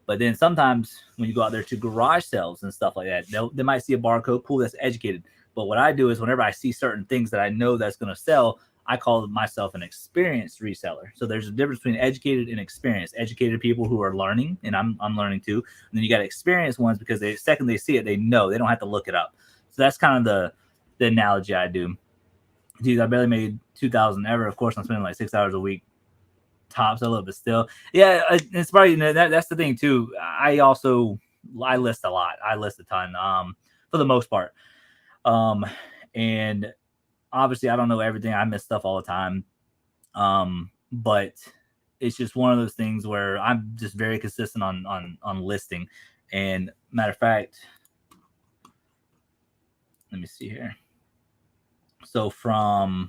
But then sometimes when you go out there to garage sales and stuff like that, they might see a barcode. Cool, that's educated. But what I do is, whenever I see certain things that I know that's going to sell, I call myself an experienced reseller. So there's a difference between educated and experienced. Educated people who are learning, and I'm learning too. And then you got experienced ones because the second they see it, they know. They don't have to look it up. So that's kind of the analogy I do. Dude, I barely made $2,000 ever. Of course, I'm spending like 6 hours a week tops a little bit still. Yeah, it's probably, that's the thing too. I list a lot. I list a ton for the most part. And obviously I don't know everything. I miss stuff all the time. But it's just one of those things where I'm just very consistent on listing. And matter of fact, let me see here. So so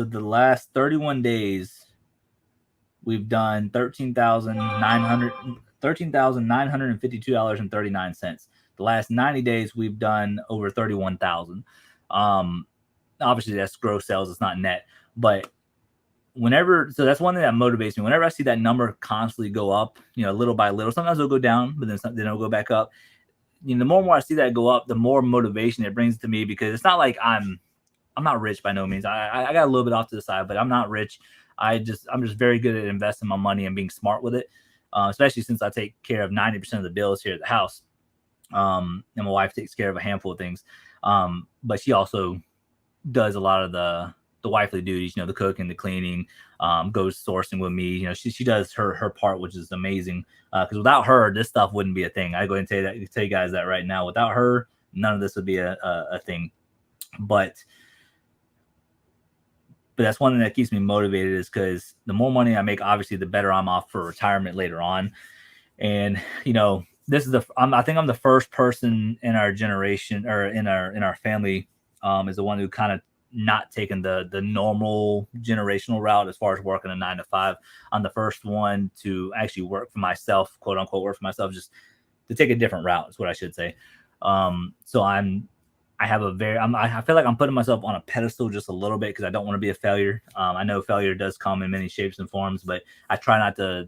the last 31 days, we've done $13,952.39. The last 90 days, we've done over 31,000. Obviously, that's gross sales; it's not net. But so that's one thing that motivates me. Whenever I see that number constantly go up, little by little, sometimes it'll go down, but then it'll go back up. The more and more I see that go up, the more motivation it brings to me, because it's not like I'm not rich by no means. I got a little bit off to the side, but I'm not rich. I'm just very good at investing my money and being smart with it, especially since I take care of 90% of the bills here at the house. And my wife takes care of a handful of things, but she also does a lot of the wifely duties, the cooking, the cleaning, goes sourcing with me. She does her part, which is amazing. Because without her, this stuff wouldn't be a thing. I go ahead and tell you guys that right now. Without her, none of this would be a thing. But that's one thing that keeps me motivated, is because the more money I make, obviously, the better I'm off for retirement later on. And this is I think I'm the first person in our generation, or in our family, is the one who kind of not taking the normal generational route as far as working a 9 to 5. I'm the first one to actually work for myself, quote unquote, work for myself, just to take a different route is what I should say. So I feel like I'm putting myself on a pedestal just a little bit, because I don't want to be a failure. I know failure does come in many shapes and forms, but I try not to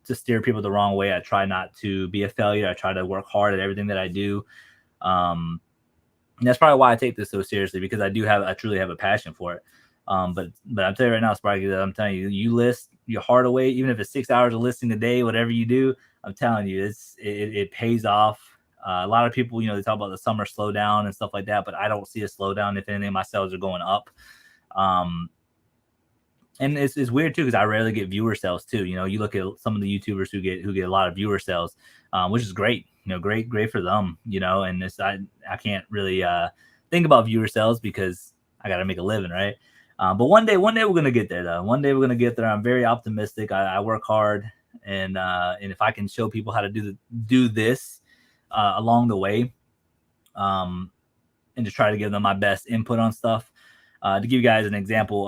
steer people the wrong way. I try not to be a failure. I try to work hard at everything that I do. And that's probably why I take this so seriously, because I truly have a passion for it. But I'm telling you right now, Sparky, that I'm telling you, you list your heart away, even if it's 6 hours of listing a day, whatever you do, I'm telling you, it pays off. A lot of people, they talk about the summer slowdown and stuff like that, but I don't see a slowdown. If anything, my sales are going up. And it's weird too, because I rarely get viewer sales too. You look at some of the YouTubers who get a lot of viewer sales, which is great. Great for them. And I can't really think about viewer sales, because I got to make a living, right? But one day we're gonna get there, though. One day we're gonna get there. I'm very optimistic. I work hard, and if I can show people how to do this along the way, and just try to give them my best input on stuff. To give you guys an example,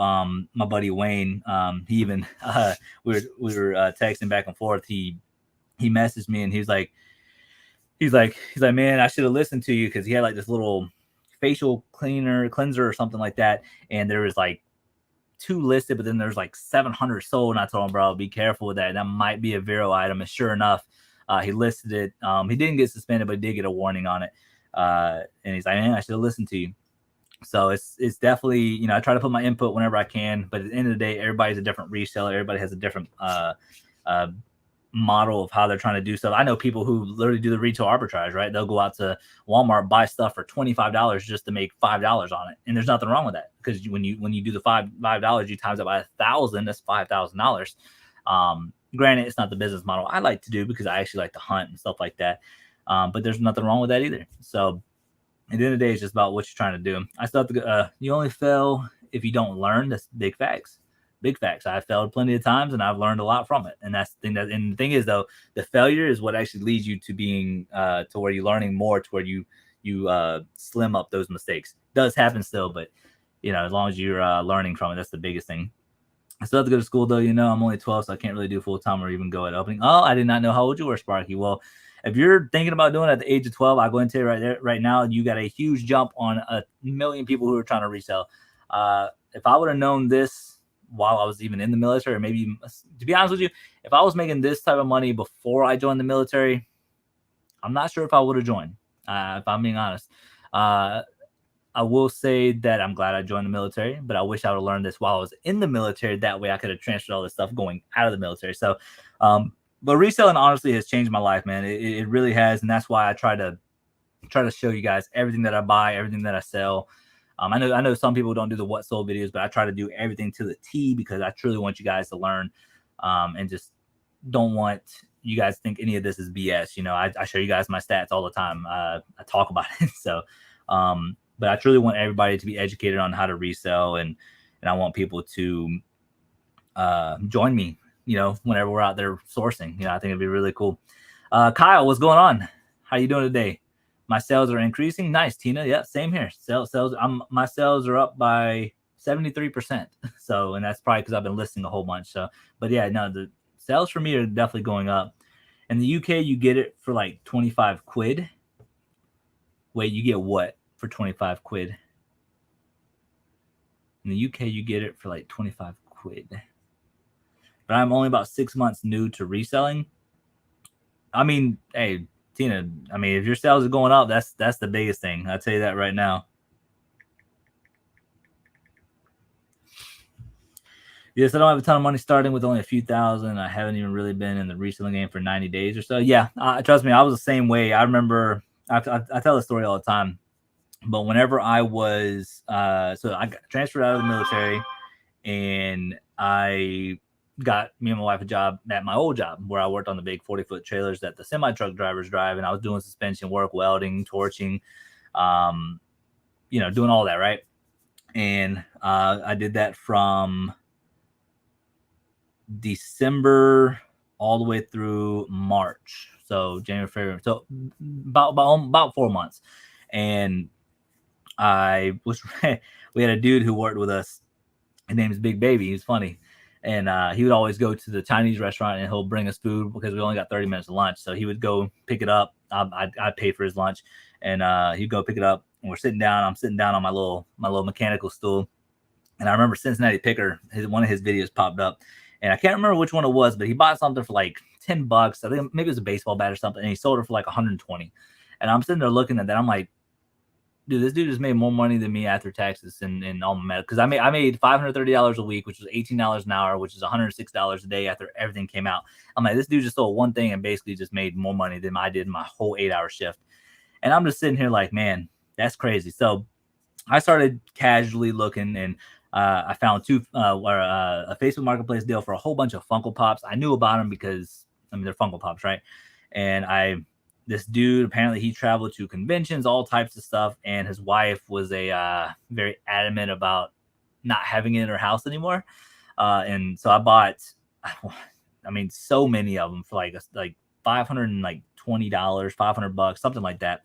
my buddy Wayne, he even we were texting back and forth. He messaged me, and he's like, man, I should have listened to you, because he had like this little facial cleanser or something like that, and there was like 2 listed, but then there's like 700 sold. And I told him, bro, be careful with that. That might be a Vero item. And sure enough, he listed it. He didn't get suspended, but he did get a warning on it. And he's like, man, I should have listened to you. So it's definitely, I try to put my input whenever I can, but at the end of the day, everybody's a different reseller. Everybody has a different model of how they're trying to do stuff. I know people who literally do the retail arbitrage, right? They'll go out to Walmart, buy stuff for $25 just to make $5 on it. And there's nothing wrong with that, because when you do the $5, you times it by 1,000, that's $5,000. Granted, it's not the business model I like to do, because I actually like to hunt and stuff like that. But there's nothing wrong with that either. So at the end of the day, it's just about what you're trying to do. I still have to go, you only fail if you don't learn. That's big facts. Big facts. I've failed plenty of times, and I've learned a lot from it. And that's the thing. And the thing is, though, the failure is what actually leads you to being to where you're learning more, to where you slim up those mistakes. It does happen still, but as long as you're learning from it, that's the biggest thing. I still have to go to school, though. I'm only 12, so I can't really do full time or even go at opening. Oh, I did not know how old you were, Sparky. Well, if you're thinking about doing it at the age of 12, I'll go and tell you right now, you got a huge jump on 1 million people who are trying to resell. If I would have known this while I was even in the military, or maybe, to be honest with you, if I was making this type of money before I joined the military, I'm not sure if I would have joined, if I'm being honest. I will say that I'm glad I joined the military, but I wish I would have learned this while I was in the military. That way I could have transferred all this stuff going out of the military. So, but reselling honestly has changed my life, man. It really has. And that's why I try to show you guys everything that I buy, everything that I sell. I know some people don't do the what sold videos, but I try to do everything to the T, because I truly want you guys to learn, and just don't want you guys think any of this is BS. You know, I show you guys my stats all the time. I talk about it. So, but I truly want everybody to be educated on how to resell, and I want people to join me, you know, whenever we're out there sourcing. You know, I think it'd be really cool. Kyle, what's going on? How you doing today? My sales are increasing. Nice, Tina. Yeah, same here. Sales. My sales are up by 73%. So, and that's probably because I've been listing a whole bunch. So, but yeah, no, the sales for me are definitely going up. In the UK, you get it for like 25 quid. Wait, you get what for 25 quid? In the UK, you get it for like 25 quid. But I'm only about 6 months new to reselling. I mean, hey, Tina, I mean, if your sales are going up, that's the biggest thing. I'll tell you that right now. Yes, I don't have a ton of money starting with only a few thousand. I haven't even really been in the reselling game for 90 days or so. Yeah, trust me, I was the same way. I remember, I tell the story all the time, but whenever I was, so I got transferred out of the military, and I got me and my wife a job at my old job where I worked on the big 40-foot trailers that the semi-truck drivers drive, and I was doing suspension work, welding, torching, you know, doing all that, right? And I did that from December all the way through March. So January, February, so about 4 months. And I was we had a dude who worked with us. His name is Big Baby. He's funny. And he would always go to the Chinese restaurant and he'll bring us food because we only got 30 minutes of lunch. So he would go pick it up. I'd pay for his lunch, and he'd go pick it up. And we're sitting down. I'm sitting down on my little mechanical stool. And I remember Cincinnati Picker, one of his videos popped up. And I can't remember which one it was, but he bought something for like $10. I think maybe it was a baseball bat or something. And he sold it for like 120. And I'm sitting there looking at that. I'm like, dude, this dude just made more money than me after taxes and all my med. Because I made $530 a week, which was $18 an hour, which is $106 a day after everything came out. I'm like, this dude just sold one thing and basically just made more money than I did in my whole 8-hour shift. And I'm just sitting here like, man, that's crazy. So I started casually looking, and I found a Facebook Marketplace deal for a whole bunch of Funko Pops. I knew about them because, I mean, they're Funko Pops, right? And this dude, apparently he traveled to conventions, all types of stuff, and his wife was very adamant about not having it in her house anymore. And so I bought, I mean, so many of them for like $520, $500, something like that.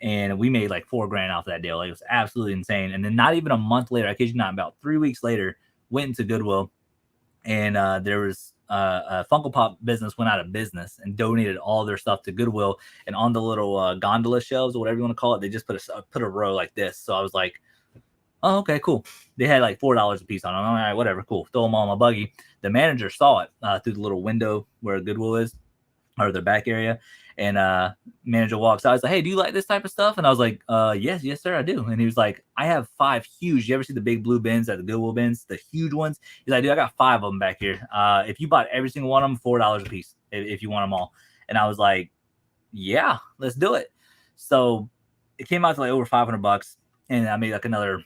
And we made like $4,000 off that deal. Like, it was absolutely insane. And then not even a month later, I kid you not, about 3 weeks later, went into Goodwill, and there was a Funko Pop business went out of business and donated all their stuff to Goodwill. And on the little gondola shelves or whatever you want to call it, they just put a row like this. So I was like, oh, okay, cool. They had like $4 a piece on them. All right, whatever, cool. Throw them all in my buggy. The manager saw it through the little window where Goodwill is, or their back area. And manager walks out. I was like, hey, do you like this type of stuff? And I was like, yes, sir, I do. And he was like, I have 5 huge. You ever see the big blue bins at the Goodwill bins? The huge ones? He's like, dude, I got 5 of them back here. If you bought every single one of them, $4 a piece if you want them all. And I was like, yeah, let's do it. So it came out to like over $500, and I made like another,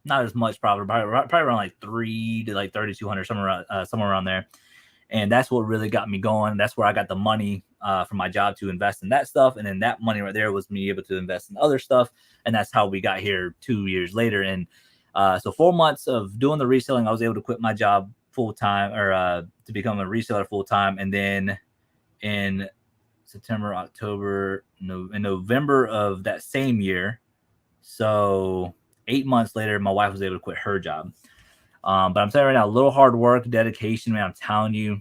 not as much profit, probably around like $300 to like $3,200, somewhere around there. And that's what really got me going. That's where I got the money from my job to invest in that stuff. And then that money right there was me able to invest in other stuff. And that's how we got here 2 years later. And so 4 months of doing the reselling, I was able to quit my job full time, or to become a reseller full time. And then in September, October, in November of that same year, so 8 months later, my wife was able to quit her job. But I'm saying right now, a little hard work, dedication, man, I'm telling you,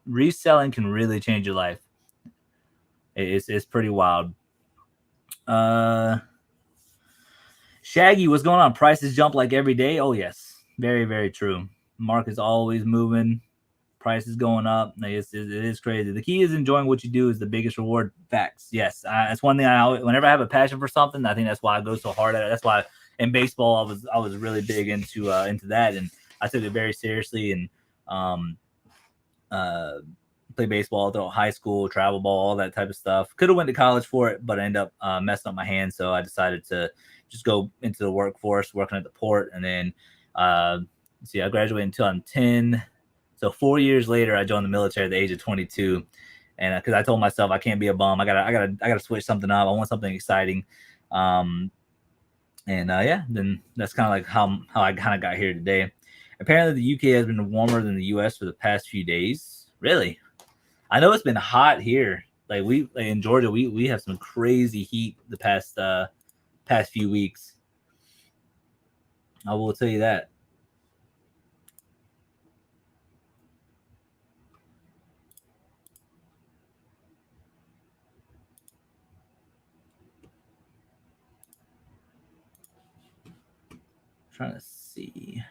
reselling can really change your life. It's pretty wild. Shaggy, what's going on? Prices jump like every day? Oh, yes. Very, very true. Market's always moving. Prices going up. It is crazy. The key is enjoying what you do is the biggest reward. Facts. Yes. That's one thing whenever I have a passion for something, I think that's why I go so hard at it. That's why in baseball, I was really big into that, and I took it very seriously, and play baseball throughout high school, travel ball, all that type of stuff. Could have went to college for it, but I ended up messing up my hand, so I decided to just go into the workforce, working at the port, and then I graduated in 2010. So 4 years later, I joined the military at the age of 22, and because I told myself I can't be a bum, I gotta switch something up. I want something exciting, and yeah, then that's kind of like how I kind of got here today. Apparently, the UK has been warmer than the US for the past few days. Really, I know it's been hot here. Like in Georgia, we have some crazy heat the past few weeks. I will tell you that. I'm trying to see.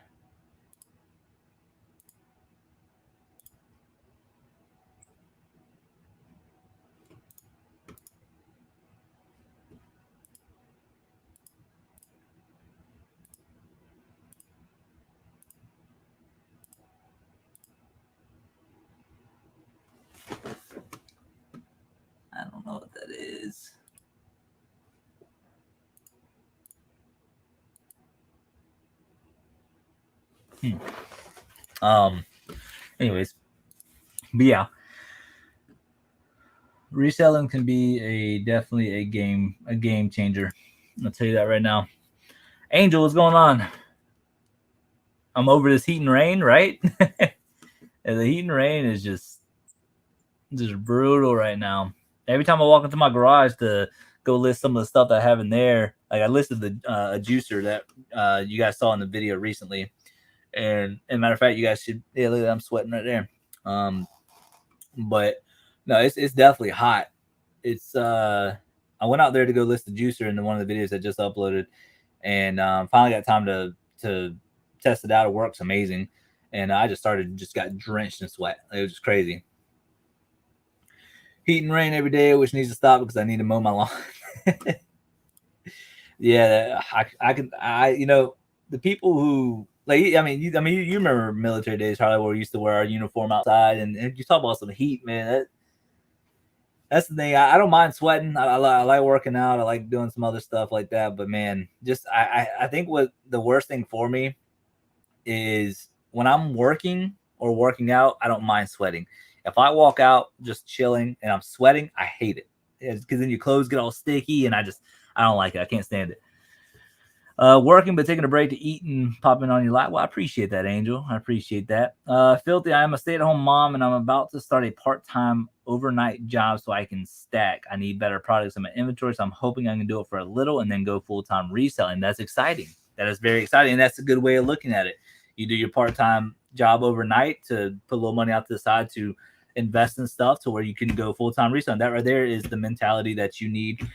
I don't know what that is. Anyways, but yeah, reselling can be definitely a game changer. I'll tell you that right now. Angel, what's going on? I'm over this heat and rain, right? And the heat and rain is just brutal right now. Every time I walk into my garage to go list some of the stuff that I have in there, like I listed the a juicer that you guys saw in the video recently, and matter of fact, you guys should look at that, I'm sweating right there. But no, it's definitely hot. It's I went out there to go list the juicer in one of the videos I just uploaded, and finally got time to test it out. It works amazing, and I just got drenched in sweat. It was just crazy. Heat and rain every day, which needs to stop because I need to mow my lawn. Yeah, the people who like, you remember military days, Harley, where we used to wear our uniform outside, and you talk about some heat, man. That's the thing. I don't mind sweating. I like working out. I like doing some other stuff like that. But man, just I think what the worst thing for me is when I'm working or working out, I don't mind sweating. If I walk out just chilling and I'm sweating, I hate it because then your clothes get all sticky, and I don't like it. I can't stand it. Working but taking a break to eat and popping on your lap. Well, I appreciate that, Angel. I appreciate that. Filthy, I am a stay-at-home mom, and I'm about to start a part-time overnight job so I can stack. I need better products in my inventory, so I'm hoping I can do it for a little and then go full-time reselling. That's exciting. That is very exciting, and that's a good way of looking at it. You do your part-time job overnight to put a little money out to the side to invest in stuff to where you can go full-time reselling. That right there is the mentality that you need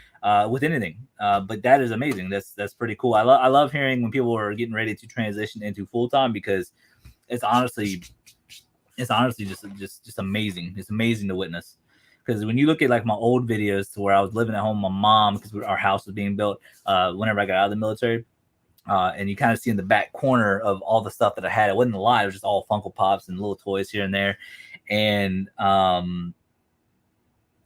with anything. But that is amazing. That's pretty cool. I love hearing when people are getting ready to transition into full-time, because it's honestly just amazing. It's amazing to witness. Because when you look at like my old videos to where I was living at home with my mom because our house was being built whenever I got out of the military, and you kind of see in the back corner of all the stuff that I had, it wasn't a lot. It was just all Funko Pops and little toys here and there. And all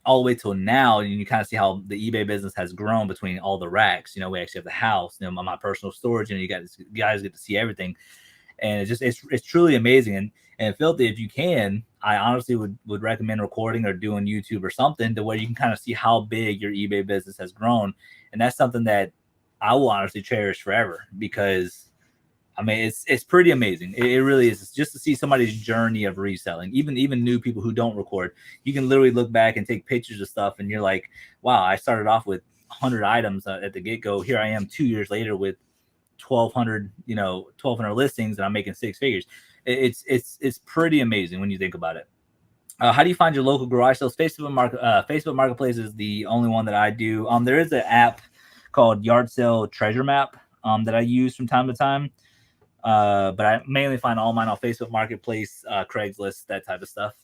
the way till now, and you kind of see how the eBay business has grown between all the racks. We actually have the house, my personal storage, you guys get to see everything. And it's truly amazing. And Filthy, if you can, I honestly would recommend recording or doing YouTube or something to where you can kind of see how big your eBay business has grown. And that's something that I will honestly cherish forever, because it's pretty amazing. It really is. It's just to see somebody's journey of reselling, even new people who don't record. You can literally look back and take pictures of stuff, and you're like, wow, I started off with 100 items at the get-go. Here I am 2 years later with 1,200 listings, and I'm making six figures. It's pretty amazing when you think about it. How do you find your local garage sales? Facebook Marketplace is the only one that I do. There is an app called Yard Sale Treasure Map that I use from time to time. But I mainly find all mine on Facebook Marketplace, Craigslist, that type of stuff.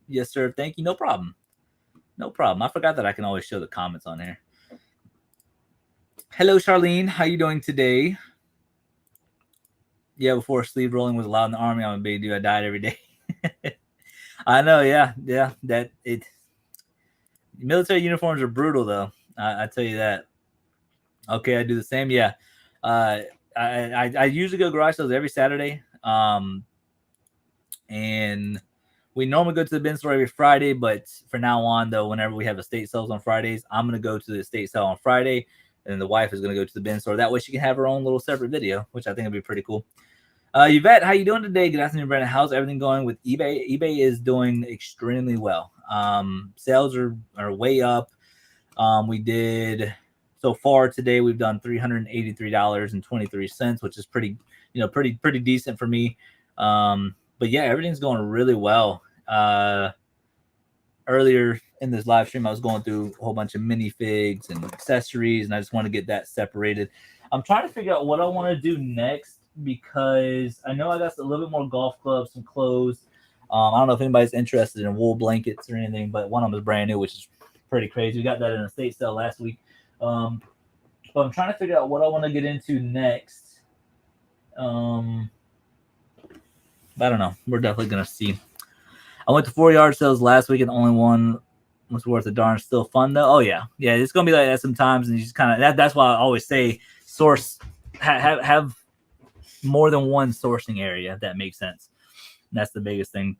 Yes, sir. Thank you. No problem. No problem. I forgot that I can always show the comments on here. Hello, Charlene. How you doing today? Yeah, before sleeve rolling was allowed in the Army, I'm a big dude. I died every day. I know. Yeah. Military uniforms are brutal, though. I tell you that. Okay, I do the same. Yeah. I usually go garage sales every Saturday. And we normally go to the bin store every Friday, but for now on, though, whenever we have estate sales on Fridays, I'm going to go to the estate sale on Friday, and the wife is going to go to the bin store. That way she can have her own little separate video, which I think would be pretty cool. Yvette, how you doing today? Good afternoon, Brandon. How's everything going with eBay? eBay is doing extremely well. Sales are way up. We did so far today. We've done $383.23, which is pretty decent for me. But yeah, everything's going really well. Earlier in this live stream, I was going through a whole bunch of minifigs and accessories, and I just want to get that separated. I'm trying to figure out what I want to do next because I know I got a little bit more golf clubs, some clothes. I don't know if anybody's interested in wool blankets or anything, but one of them is brand new, which is pretty crazy. We got that in a estate sale last week. But I'm trying to figure out what I want to get into next. I don't know. We're definitely going to see. I went to 4 yard sales last week and only one was worth a darn. Still fun though. Oh yeah. Yeah. It's going to be like that sometimes. And you just kind of, that's why I always say source, have more than one sourcing area. If that makes sense. And that's the biggest thing.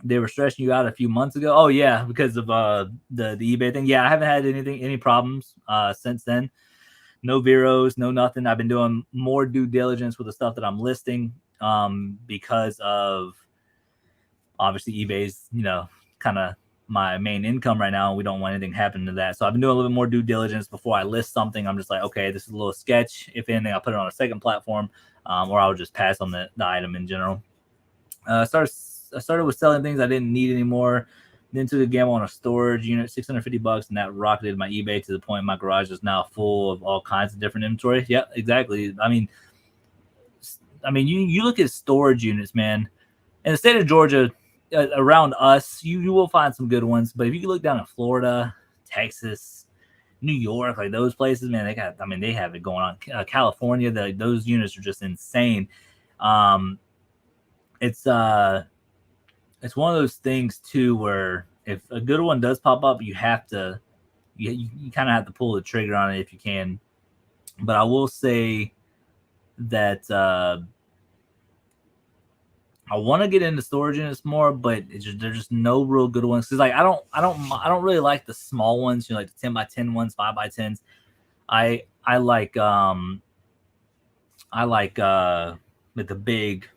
They were stressing you out a few months ago. Oh yeah. Because of the eBay thing. Yeah. I haven't had any problems since then. No Veros, no nothing. I've been doing more due diligence with the stuff that I'm listing because of obviously eBay's, kind of my main income right now. And we don't want anything happening to that. So I've been doing a little bit more due diligence before I list something. I'm just like, okay, this is a little sketch. If anything, I'll put it on a second platform or I'll just pass on the item in general. I started with selling things I didn't need anymore. Then took a gamble on a storage unit, $650, and that rocketed my eBay to the point my garage is now full of all kinds of different inventory. Yeah, exactly. I mean, you look at storage units, man. In the state of Georgia, around us, you will find some good ones. But if you look down in Florida, Texas, New York, like those places, man, they have it going on. California, those units are just insane. It's one of those things too where if a good one does pop up, you kind of have to pull the trigger on it if you can. But I will say that I want to get into storage units more, but there's just no real good ones. Cause like I don't really like the small ones, like the 10x10 ones, 5x10s. I like with the big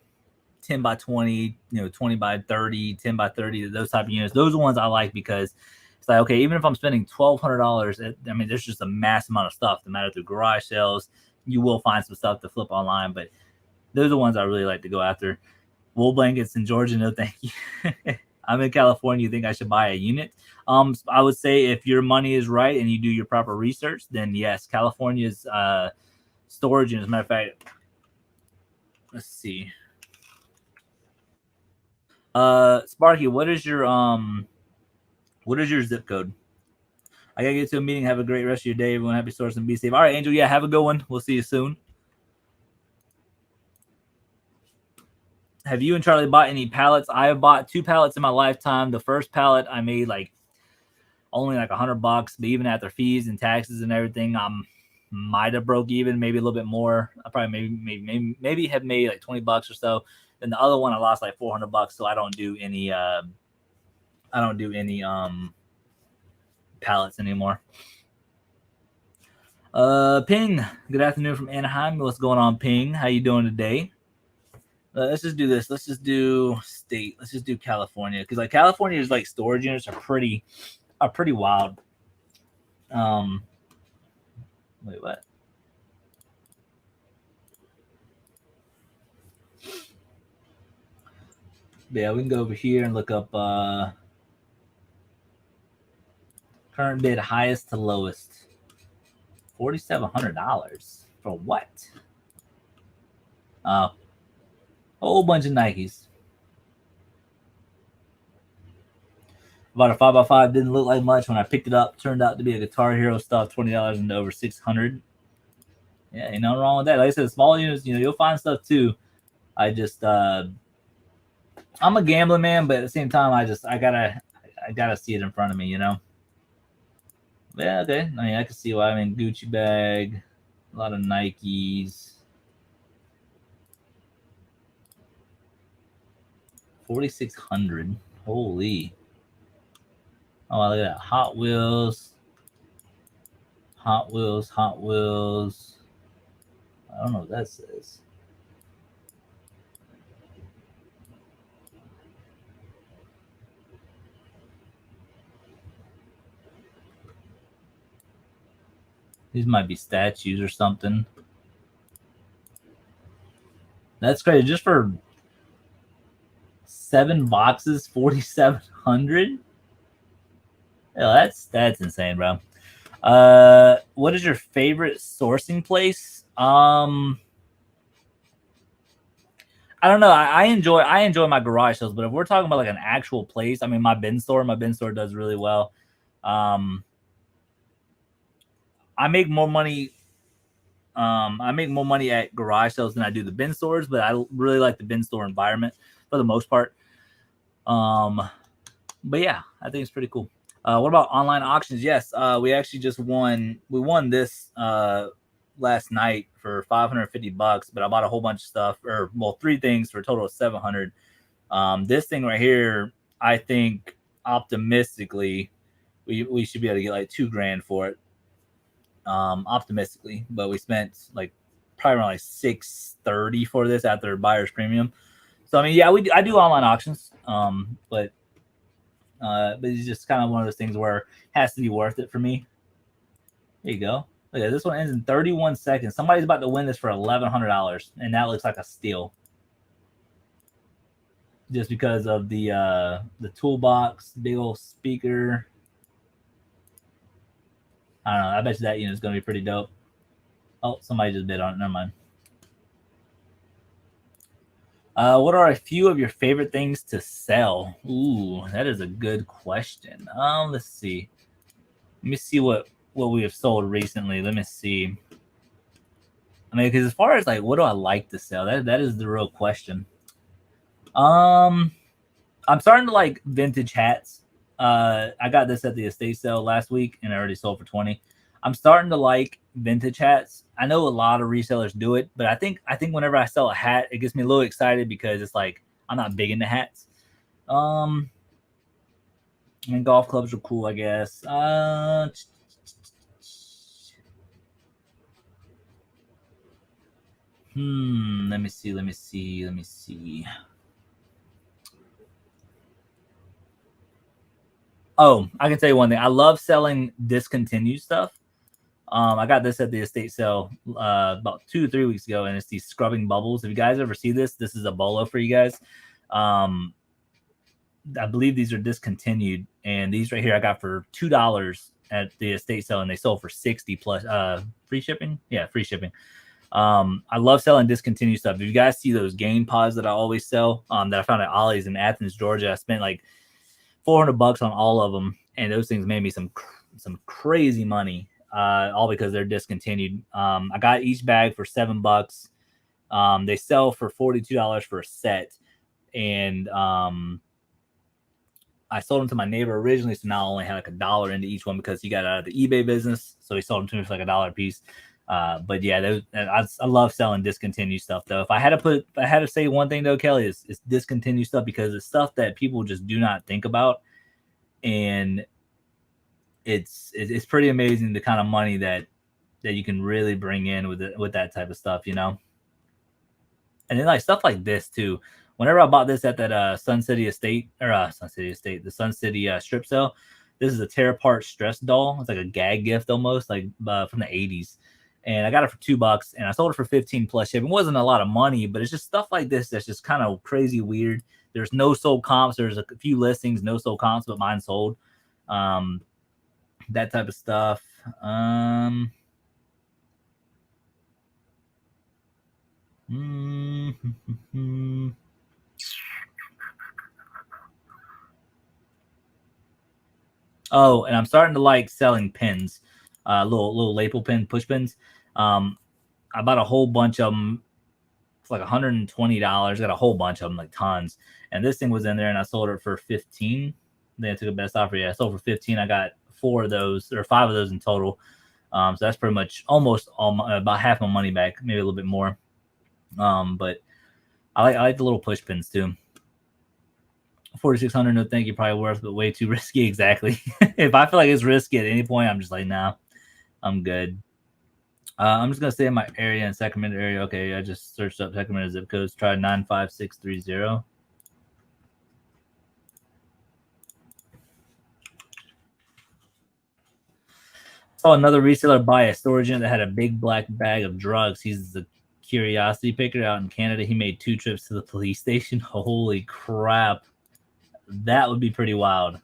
10x20, 20x30, 10x30, those type of units. Those are ones I like because it's like, okay, even if I'm spending $1,200, there's just a mass amount of stuff. No matter through garage sales, you will find some stuff to flip online, but those are the ones I really like to go after. Wool blankets in Georgia, no thank you. I'm in California. You think I should buy a unit? I would say if your money is right and you do your proper research, then yes, California's storage units. As a matter of fact, let's see. Sparky, what is your zip code? I gotta get to a meeting. Have a great rest of your day. Everyone, happy source and be safe. All right, Angel. Yeah, have a good one. We'll see you soon. Have you and Charlie bought any pallets? I have bought 2 pallets in my lifetime. The first pallet I made only $100, but even after fees and taxes and everything, might have broke even, maybe a little bit more. I probably maybe have made $20 or so. Then the other one I lost $400, so I don't do any pallets anymore. Ping, good afternoon from Anaheim. What's going on, Ping? How you doing today? Let's just do this. Let's just do state. Let's just do California because California's storage units are pretty wild. Wait, what? Yeah, we can go over here and look up current bid highest to lowest. $4,700 for what? A whole bunch of Nikes. About a 5x5 didn't look like much when I picked it up. Turned out to be a Guitar Hero stuff, $20 into over $600. Yeah, ain't nothing wrong with that. Like I said, small units, you'll find stuff too. I just I'm a gambling man, but at the same time, I gotta see it in front of me, Yeah, okay. I can see why. Gucci bag, a lot of Nikes. $4,600. Holy. Oh, look at that. Hot Wheels. Hot Wheels. Hot Wheels. I don't know what that says. These might be statues or something. That's crazy. Just for 7 boxes, 4,700. Yeah, that's insane, bro. What is your favorite sourcing place? I don't know. I enjoy my garage sales, but if we're talking about like an actual place, I mean, my bin store does really well. I make more money. I make more money at garage sales than I do the bin stores, but I really like the bin store environment for the most part. But yeah, I think it's pretty cool. What about online auctions? Yes, we actually just won. We won this last night for $550, but I bought a whole bunch of stuff, or well, 3 things for a total of 700. This thing right here, I think optimistically, we should be able to get like $2,000 for it. Optimistically, but we spent like probably around like $630 for this after buyer's premium. So I mean, yeah, I do online auctions, but it's just kind of one of those things where it has to be worth it for me. There you go. Look at this one ends in 31 seconds. Somebody's about to win this for $1,100, and that looks like a steal. Just because of the toolbox, big old speaker. I don't know. I bet you that unit's gonna be pretty dope. Oh, somebody just bid on it. Never mind. What are a few of your favorite things to sell? Ooh, that is a good question. Let's see. Let me see what we have sold recently. Let me see. I mean, because as far as like, what do I like to sell? That is the real question. I'm starting to like vintage hats. I got this at the estate sale last week, and I already sold for 20. I'm starting to like vintage hats. I know a lot of resellers do it, but I think whenever I sell a hat, it gets me a little excited because it's like I'm not big into hats. I mean, golf clubs are cool, I guess. Let me see. Oh, I can tell you one thing. I love selling discontinued stuff. I got this at the estate sale about 2 or 3 weeks ago, and it's these scrubbing bubbles. If you guys ever see this is a bolo for you guys. I believe these are discontinued, and these right here I got for $2 at the estate sale, and they sold for 60 plus free shipping. Yeah, free shipping. I love selling discontinued stuff. If you guys see those game pods that I always sell, that I found at Ollie's in Athens, Georgia, I spent like $400 on all of them, and those things made me some crazy money. All because they're discontinued. I got each bag for $7. They sell for $42 for a set, and I sold them to my neighbor originally, so now I only had like $1 into each one because he got out of the eBay business, so he sold them to me for like $1 a piece. But yeah, I love selling discontinued stuff though. If I had to say one thing though, Kelly, is discontinued stuff, because it's stuff that people just do not think about, and it's pretty amazing the kind of money that you can really bring in with that type of stuff, you know. And then like stuff like this too. Whenever I bought this at that Sun City Estate, the Sun City strip sale, this is a tear apart stress doll. It's like a gag gift almost, like from the 80s. And I got it for $2, and I sold it for 15 plus shipping. It wasn't a lot of money, but it's just stuff like this that's just kind of crazy weird. There's no sold comps. There's a few listings, no sold comps, but mine sold. That type of stuff. Oh, and I'm starting to like selling pins, little lapel pin, push pins. I bought a whole bunch of them. It's like $120. Got a whole bunch of them, like tons. And this thing was in there, and I sold it for 15. Then I took a best offer. Yeah, I sold for 15. I got 4 of those, or 5 of those in total. So that's pretty much almost about half my money back, maybe a little bit more. But I like the little push pins too. $4,600, no thank you, probably worth, but way too risky. Exactly. If I feel like it's risky at any point, I'm just like, nah, I'm good. I'm just gonna stay in my area in Sacramento area. Okay, I just searched up Sacramento zip codes. Try 95630. Saw another reseller buy a storage unit that had a big black bag of drugs. He's the curiosity picker out in Canada. He made 2 trips to the police station. Holy crap. That would be pretty wild.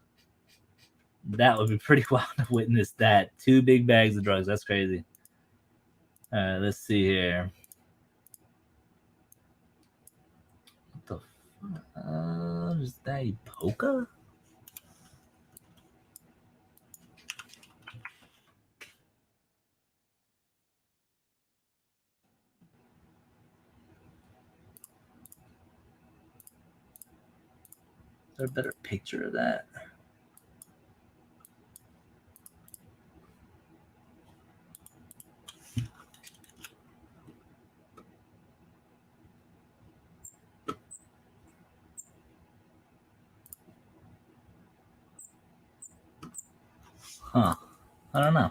That would be pretty wild to witness that. 2 big bags of drugs. That's crazy. All right, let's see here. What the fuck? Is that a polka? Is there a better picture of that? Huh. I don't know.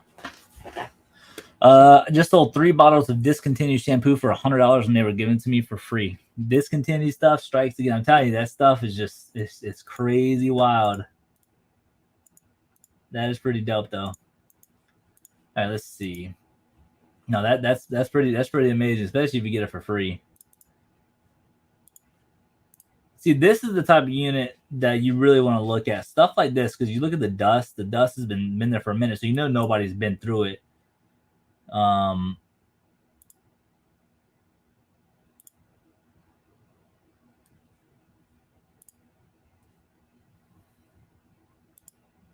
Just sold 3 bottles of discontinued shampoo for $100 and they were given to me for free. Discontinued stuff strikes again. I'm telling you, that stuff is just it's crazy wild. That is pretty dope though. All right, let's see. No, that's pretty amazing, especially if you get it for free. See, this is the type of unit that you really want to look at. Stuff like this, because you look at the dust. The dust has been there for a minute, so you know nobody's been through it.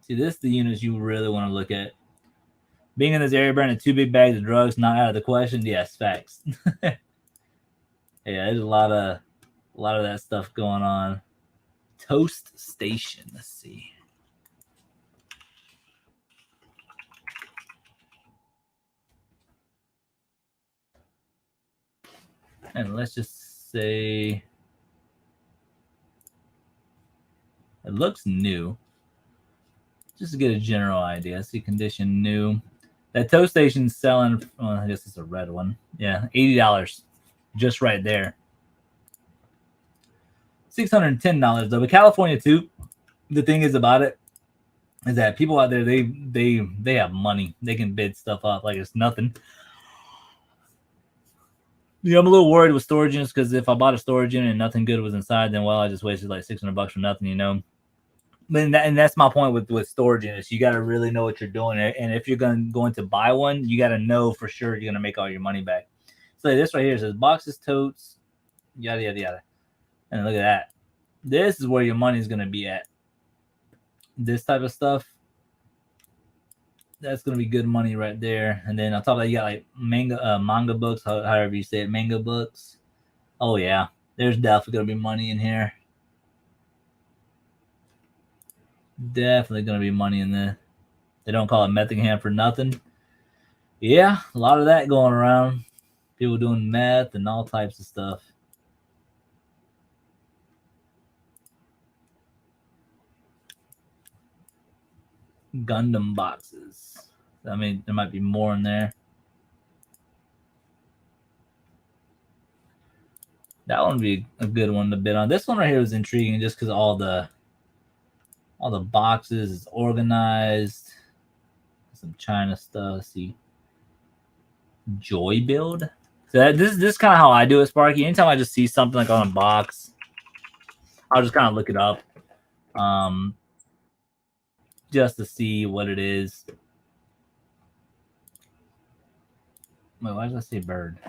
See, this is the units you really want to look at. Being in this area, burning 2 big bags of drugs, not out of the question. Yes, facts. Yeah, there's a lot of that stuff going on. Toast Station. Let's see. And let's just say it looks new. Just to get a general idea. See, condition new. That toast station's selling. Well, I guess it's a red one. Yeah, $80, just right there. $610 though. But California too. The thing is about it is that people out there they have money. They can bid stuff up like it's nothing. Yeah, I'm a little worried with storage units because if I bought a storage unit and nothing good was inside, then well, I just wasted like $600 for nothing, you know. But that's my point with storage units. You got to really know what you're doing, and if you're going to buy one, you got to know for sure you're gonna make all your money back. So this right here says boxes, totes, yada yada yada, and look at that. This is where your money is gonna be at. This type of stuff, that's gonna be good money right there. And then on top of that, you got like manga books, however you say it, manga books. Oh yeah, there's definitely gonna be money in here. Definitely gonna be money in there. They don't call it Methingham for nothing. Yeah, a lot of that going around. People doing meth and all types of stuff. Gundam boxes. I mean, there might be more in there. That one would be a good one to bid on. This one right here was intriguing just because all the boxes is organized. Some China stuff. Let's see. Joy build. So this is kind of how I do it, Sparky. Anytime I just see something like on a box, I'll just kind of look it up. Just to see what it is. Wait, why did I say bird?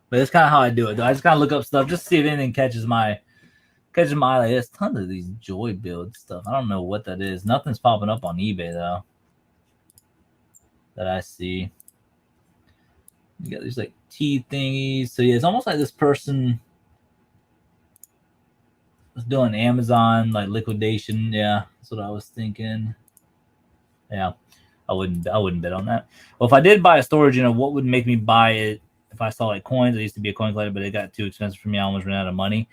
But that's kind of how I do it, though. I just kind of look up stuff just to see if anything catches my eye. Like, there's tons of these Joy build stuff. I don't know what that is. Nothing's popping up on eBay though that I see. You got these like tea thingies. So yeah, it's almost like this person was doing Amazon like liquidation. Yeah, that's what I was thinking. Yeah, I wouldn't bet on that. Well, if I did buy a storage unit, what would make me buy it? If I saw like coins, I used to be a coin collector, but it got too expensive for me. I almost ran out of money.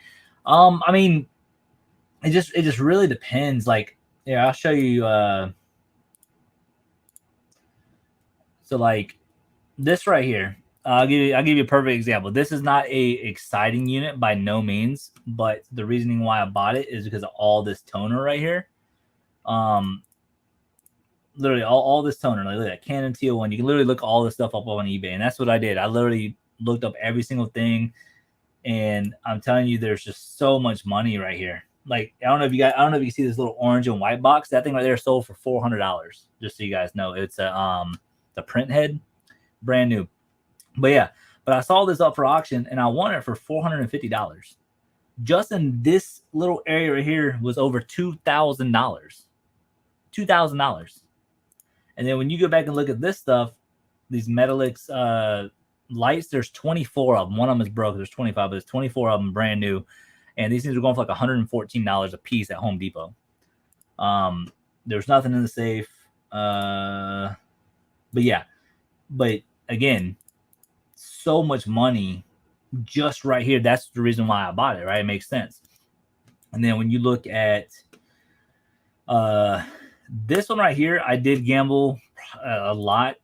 I mean, it just really depends. Like, yeah, I'll show you. So like this right here, I'll give you a perfect example. This is not a exciting unit by no means, but the reasoning why I bought it is because of all this toner right here. Literally all this toner, like look at that Canon T01. You can literally look all this stuff up on eBay, and that's what I did. I literally looked up every single thing, and I'm telling you, there's just so much money right here. Like I don't know if you can see this little orange and white box. That thing right there sold for $400. Just so you guys know, it's the print head, brand new. But yeah, but I saw this up for auction, and I won it for $450. Just in this little area right here was over $2,000. $2,000. And then when you go back and look at this stuff, these Metalix lights, there's 24 of them. One of them is broke. There's 25, but there's 24 of them brand new. And these things are going for like $114 a piece at Home Depot. There's nothing in the safe. But yeah. But again, so much money just right here. That's the reason why I bought it, right? It makes sense. And then when you look at this one right here, I did gamble a lot,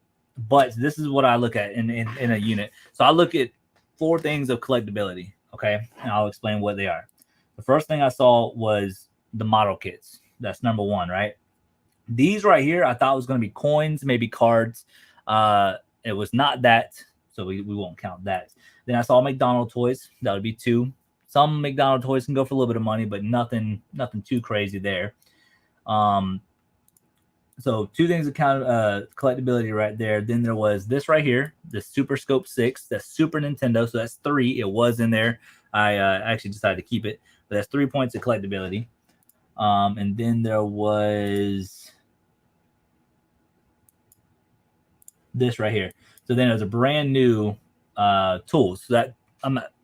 but this is what I look at in a unit. So I look at 4 things of collectability, okay? And I'll explain what they are. The first thing I saw was the model kits. That's number 1, right? These right here, I thought was going to be coins, maybe cards. It was not that, so we won't count that. Then I saw McDonald's toys. That would be 2. Some McDonald's toys can go for a little bit of money, but nothing too crazy there. So 2 things of collectability right there. Then there was this right here, the Super Scope 6. That's Super Nintendo, so that's 3. It was in there. I actually decided to keep it, but that's 3 points of collectability. And then there was this right here. So then there's a brand new tools. So that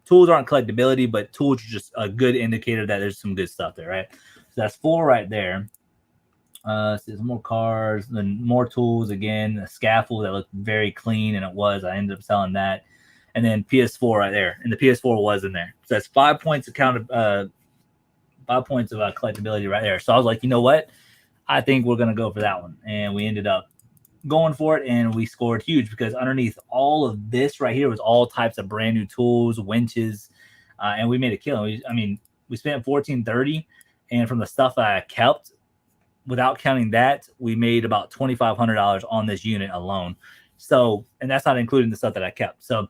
tools aren't collectability, but tools are just a good indicator that there's some good stuff there, right? So that's 4 right there. So there's more cars, then more tools again, a scaffold that looked very clean, and it was. I ended up selling that. And then PS4 right there. And the PS4 was in there. So that's 5 points of 5 points of collectability right there. So I was like, you know what? I think we're gonna go for that one. And we ended up going for it, and we scored huge because underneath all of this right here was all types of brand new tools, winches, and we made a kill. We spent $1,430, and from the stuff that I kept, without counting that, we made about $2,500 on this unit alone. So, and that's not including the stuff that I kept. So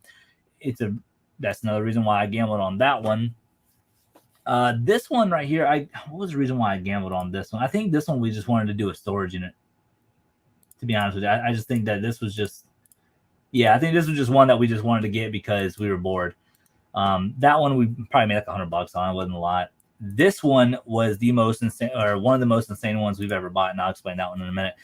that's another reason why I gambled on that one. This one right here, what was the reason why I gambled on this one? I think this one we just wanted to do a storage unit. To be honest with you, I just think that this was just, I think this was just one that we just wanted to get because we were bored. That one we probably made like $100 on. It wasn't a lot. This one was the most insane, or one of the most insane ones we've ever bought, and I'll explain that one in a minute.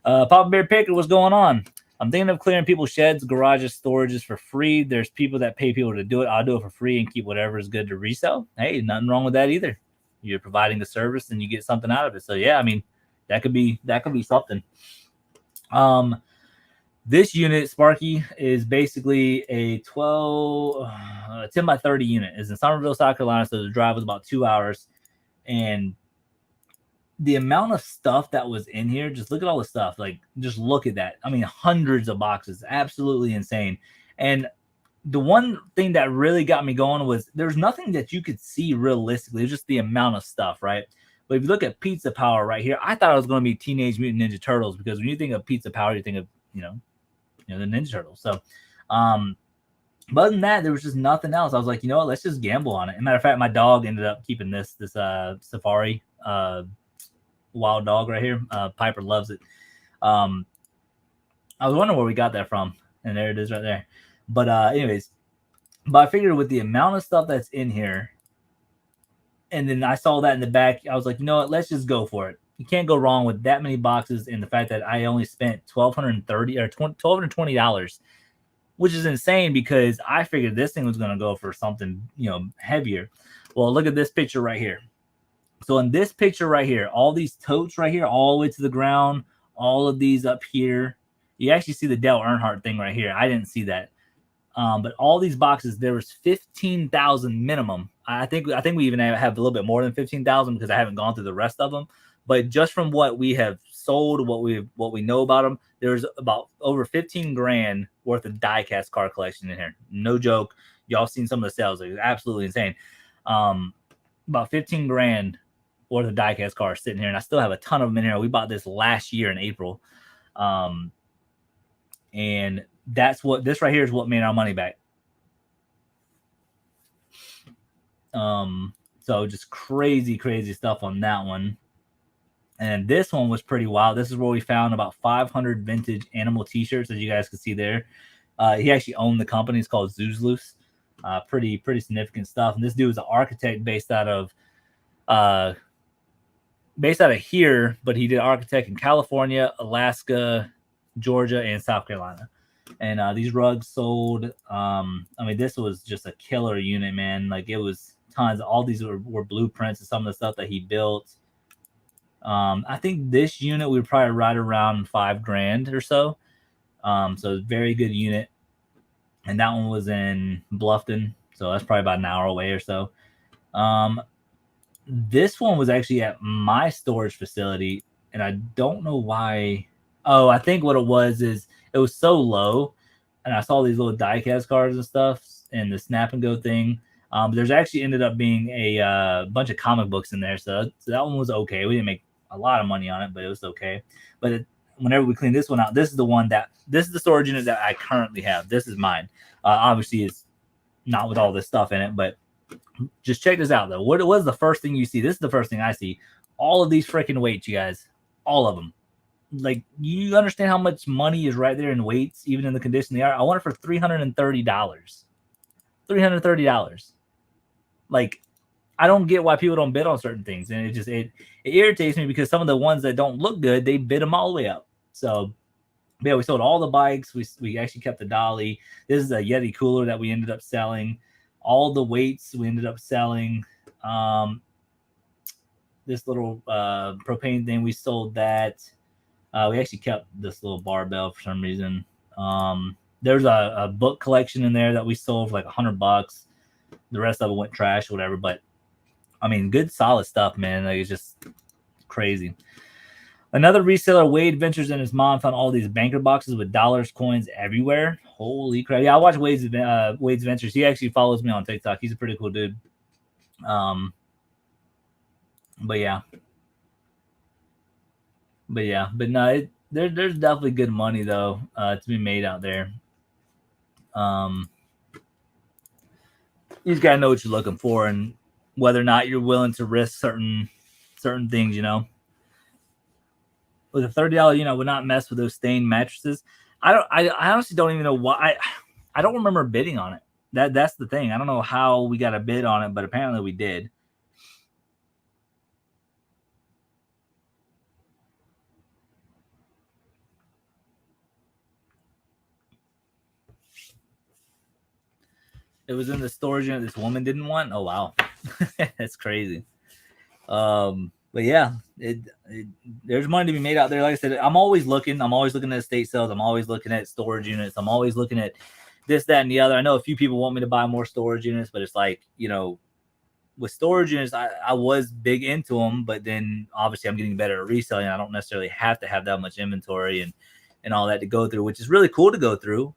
Papa Bear Picker, what's going on? I'm thinking of clearing people's sheds, garages, storages for free. There's people that pay people to do it. I'll do it for free and keep whatever is good to resell. Hey, nothing wrong with that either. You're providing a service and you get something out of it. So yeah, I mean, that could be something. This unit, Sparky, is basically a 10 by 30 unit. It's in Somerville, South Carolina, so the drive was about 2 hours. And the amount of stuff that was in here, just look at all the stuff. Like, just look at that. I mean, hundreds of boxes. Absolutely insane. And the one thing that really got me going was there's nothing that you could see realistically. It's just the amount of stuff, right? But if you look at Pizza Power right here, I thought it was going to be Teenage Mutant Ninja Turtles, because when you think of Pizza Power, you think of, the Ninja Turtles. So, but other than that, there was just nothing else. I was like, you know what, let's just gamble on it. As a matter of fact, my dog ended up keeping this Safari wild dog right here. Piper loves it. I was wondering where we got that from, and there it is right there. But anyways, I figured with the amount of stuff that's in here, and then I saw that in the back, I was like, you know what, let's just go for it. You can't go wrong with that many boxes, and the fact that I only spent $1,230 or $1,220 which is insane because I figured this thing was going to go for something, you know, heavier. Well, look at this picture right here. So in this picture right here, all these totes right here, all the way to the ground, all of these up here, you actually see the Dale Earnhardt thing right here. I didn't see that. But all these boxes, there was 15,000 minimum. I think we even have a little bit more than 15,000 because I haven't gone through the rest of them. But just from what we have sold, what we know about them, there's about over 15 grand worth of diecast car collection in here. No joke. Y'all seen some of the sales? It's absolutely insane. About 15 grand worth of diecast cars sitting here, and I still have a ton of them in here. We bought this last year in April. And that's what this right here is what made our money back. So just crazy stuff on that one. And this one was pretty wild. This is where we found about 500 vintage animal t-shirts, as you guys can see there. He actually owned the company. It's called Zoos Loose. Pretty significant stuff. And this dude was an architect based out of here, but he did architect in California, Alaska, Georgia, and South Carolina. And these rugs sold. I mean, this was just a killer unit, man. Like, it was tons. All these were blueprints of some of the stuff that he built. I think this unit we were probably right around $5 grand or so. So very good unit. And that one was in Bluffton, so that's probably about an hour away or so. This one was actually at my storage facility, and I don't know why. Oh, I think what it was is it was so low, and I saw these little diecast cards and stuff, and the snap and go thing. There's actually ended up being a bunch of comic books in there, so that one was okay. We didn't make a lot of money on it, but it was okay. But whenever we clean this one out, this is the storage unit that I currently have. This is mine. Obviously, it's not with all this stuff in it, but just check this out, though. What was the first thing you see? This is the first thing I see. All of these freaking weights, you guys. All of them. Like, you understand how much money is right there in weights, even in the condition they are? I want it for $330. $330. Like, I don't get why people don't bid on certain things. And it irritates me because some of the ones that don't look good, they bid them all the way up. So, yeah, we sold all the bikes. We actually kept the dolly. This is a Yeti cooler that we ended up selling. All the weights we ended up selling. This little propane thing, we sold that. We actually kept this little barbell for some reason. There's a book collection in there that we sold for like $100. The rest of it went trash, whatever. But I mean, good, solid stuff, man. Like, it's just crazy. Another reseller, Wade Ventures, and his mom found all these banker boxes with dollars, coins everywhere. Holy crap! Yeah, I watch Wade's Ventures. He actually follows me on TikTok. He's a pretty cool dude. But no, there's definitely good money though to be made out there. You just gotta know what you're looking for and whether or not you're willing to risk certain things, you know. With a $30 unit, I would not mess with those stained mattresses. I honestly don't even know why. I don't remember bidding on it. That's the thing. I don't know how we got a bid on it, but apparently we did. It was in the storage unit this woman didn't want. Oh wow. That's crazy. But yeah, there's money to be made out there. Like I said, I'm always looking at estate sales. I'm always looking at storage units. I'm always looking at this, that, and the other. I know a few people want me to buy more storage units, but it's like, you know, with storage units, I was big into them, but then obviously I'm getting better at reselling. I don't necessarily have to have that much inventory and all that to go through, which is really cool to go through.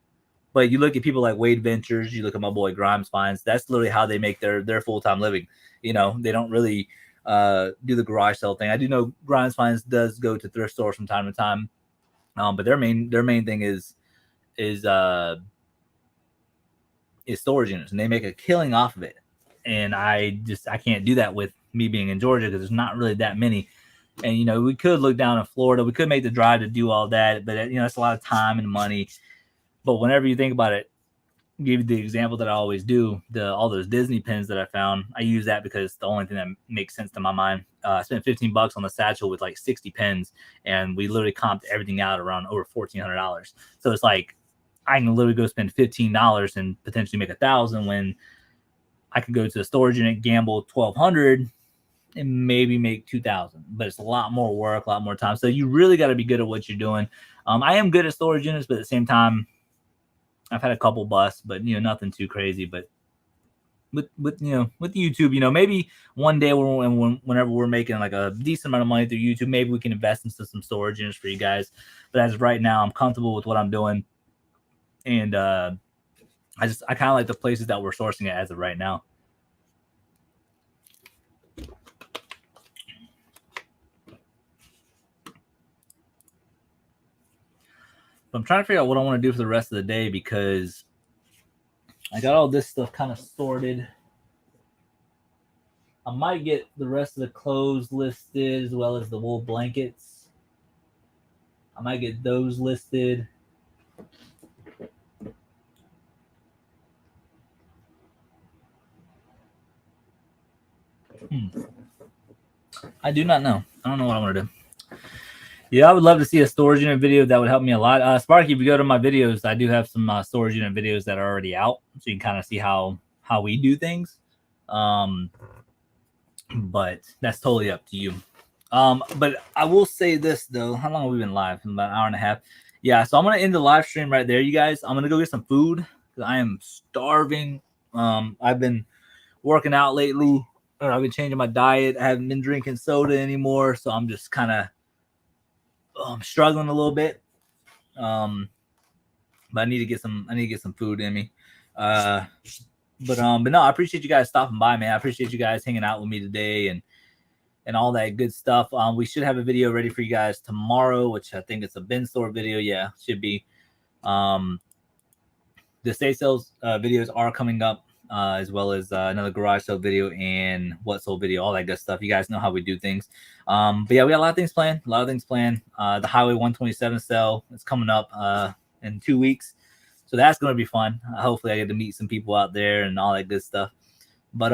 But you look at people like Wade Ventures, you look at my boy Grimes Finds, that's literally how they make their full-time living. You know, they don't really do the garage sale thing. I do know Grimes Finds does go to thrift stores from time to time. But their main thing is storage units, and they make a killing off of it. And I can't do that with me being in Georgia because there's not really that many. And, you know, we could look down in Florida. We could make the drive to do all that, but, you know, it's a lot of time and money. But whenever you think about it, give you the example that I always do, all those Disney pins that I found, I use that because it's the only thing that makes sense to my mind. I spent $15 on the satchel with like 60 pins, and we literally comped everything out around over $1,400. So it's like, I can literally go spend $15 and potentially make $1,000 when I could go to the storage unit, gamble $1,200 and maybe make $2,000. But it's a lot more work, a lot more time. So you really got to be good at what you're doing. I am good at storage units, but at the same time, I've had a couple busts, but nothing too crazy. But with YouTube, maybe one day whenever we're making like a decent amount of money through YouTube, maybe we can invest into some storage units for you guys. But as of right now, I'm comfortable with what I'm doing, and I kind of like the places that we're sourcing it as of right now. But I'm trying to figure out what I want to do for the rest of the day because I got all this stuff kind of sorted. I might get the rest of the clothes listed as well as the wool blankets. I might get those listed. I do not know. I don't know what I want to do. Yeah, I would love to see a storage unit video. That would help me a lot. Sparky, if you go to my videos, I do have some storage unit videos that are already out, so you can kind of see how we do things. But that's totally up to you. But I will say this though. How long have we been live? About an hour and a half. Yeah, so I'm gonna end the live stream right there, you guys. I'm gonna go get some food because I am starving. I've been working out lately. I've been changing my diet. I haven't been drinking soda anymore, so I'm just kind of struggling a little bit. But I need to get some food in me. But no, I appreciate you guys stopping by, man. I appreciate you guys hanging out with me today and all that good stuff. We should have a video ready for you guys tomorrow, which I think it's a bin store video. Yeah, should be. The estate sales videos are coming up, as well as another garage sale video and what sold video, all that good stuff. You guys know how we do things. But yeah, we got a lot of things planned. The Highway 127 sale is coming up in 2 weeks. So that's going to be fun. Hopefully I get to meet some people out there and all that good stuff. But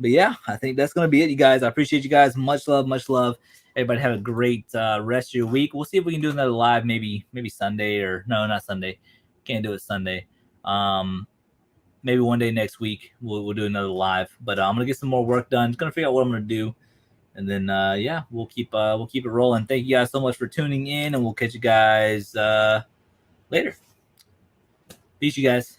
yeah, I think that's going to be it, you guys. I appreciate you guys. Much love, much love. Everybody have a great rest of your week. We'll see if we can do another live, maybe Sunday, or no, not Sunday. Can't do it Sunday. Maybe one day next week we'll do another live. But I'm gonna get some more work done. Just gonna figure out what I'm gonna do, and then yeah, we'll keep it rolling. Thank you guys so much for tuning in, and we'll catch you guys later. Peace, you guys.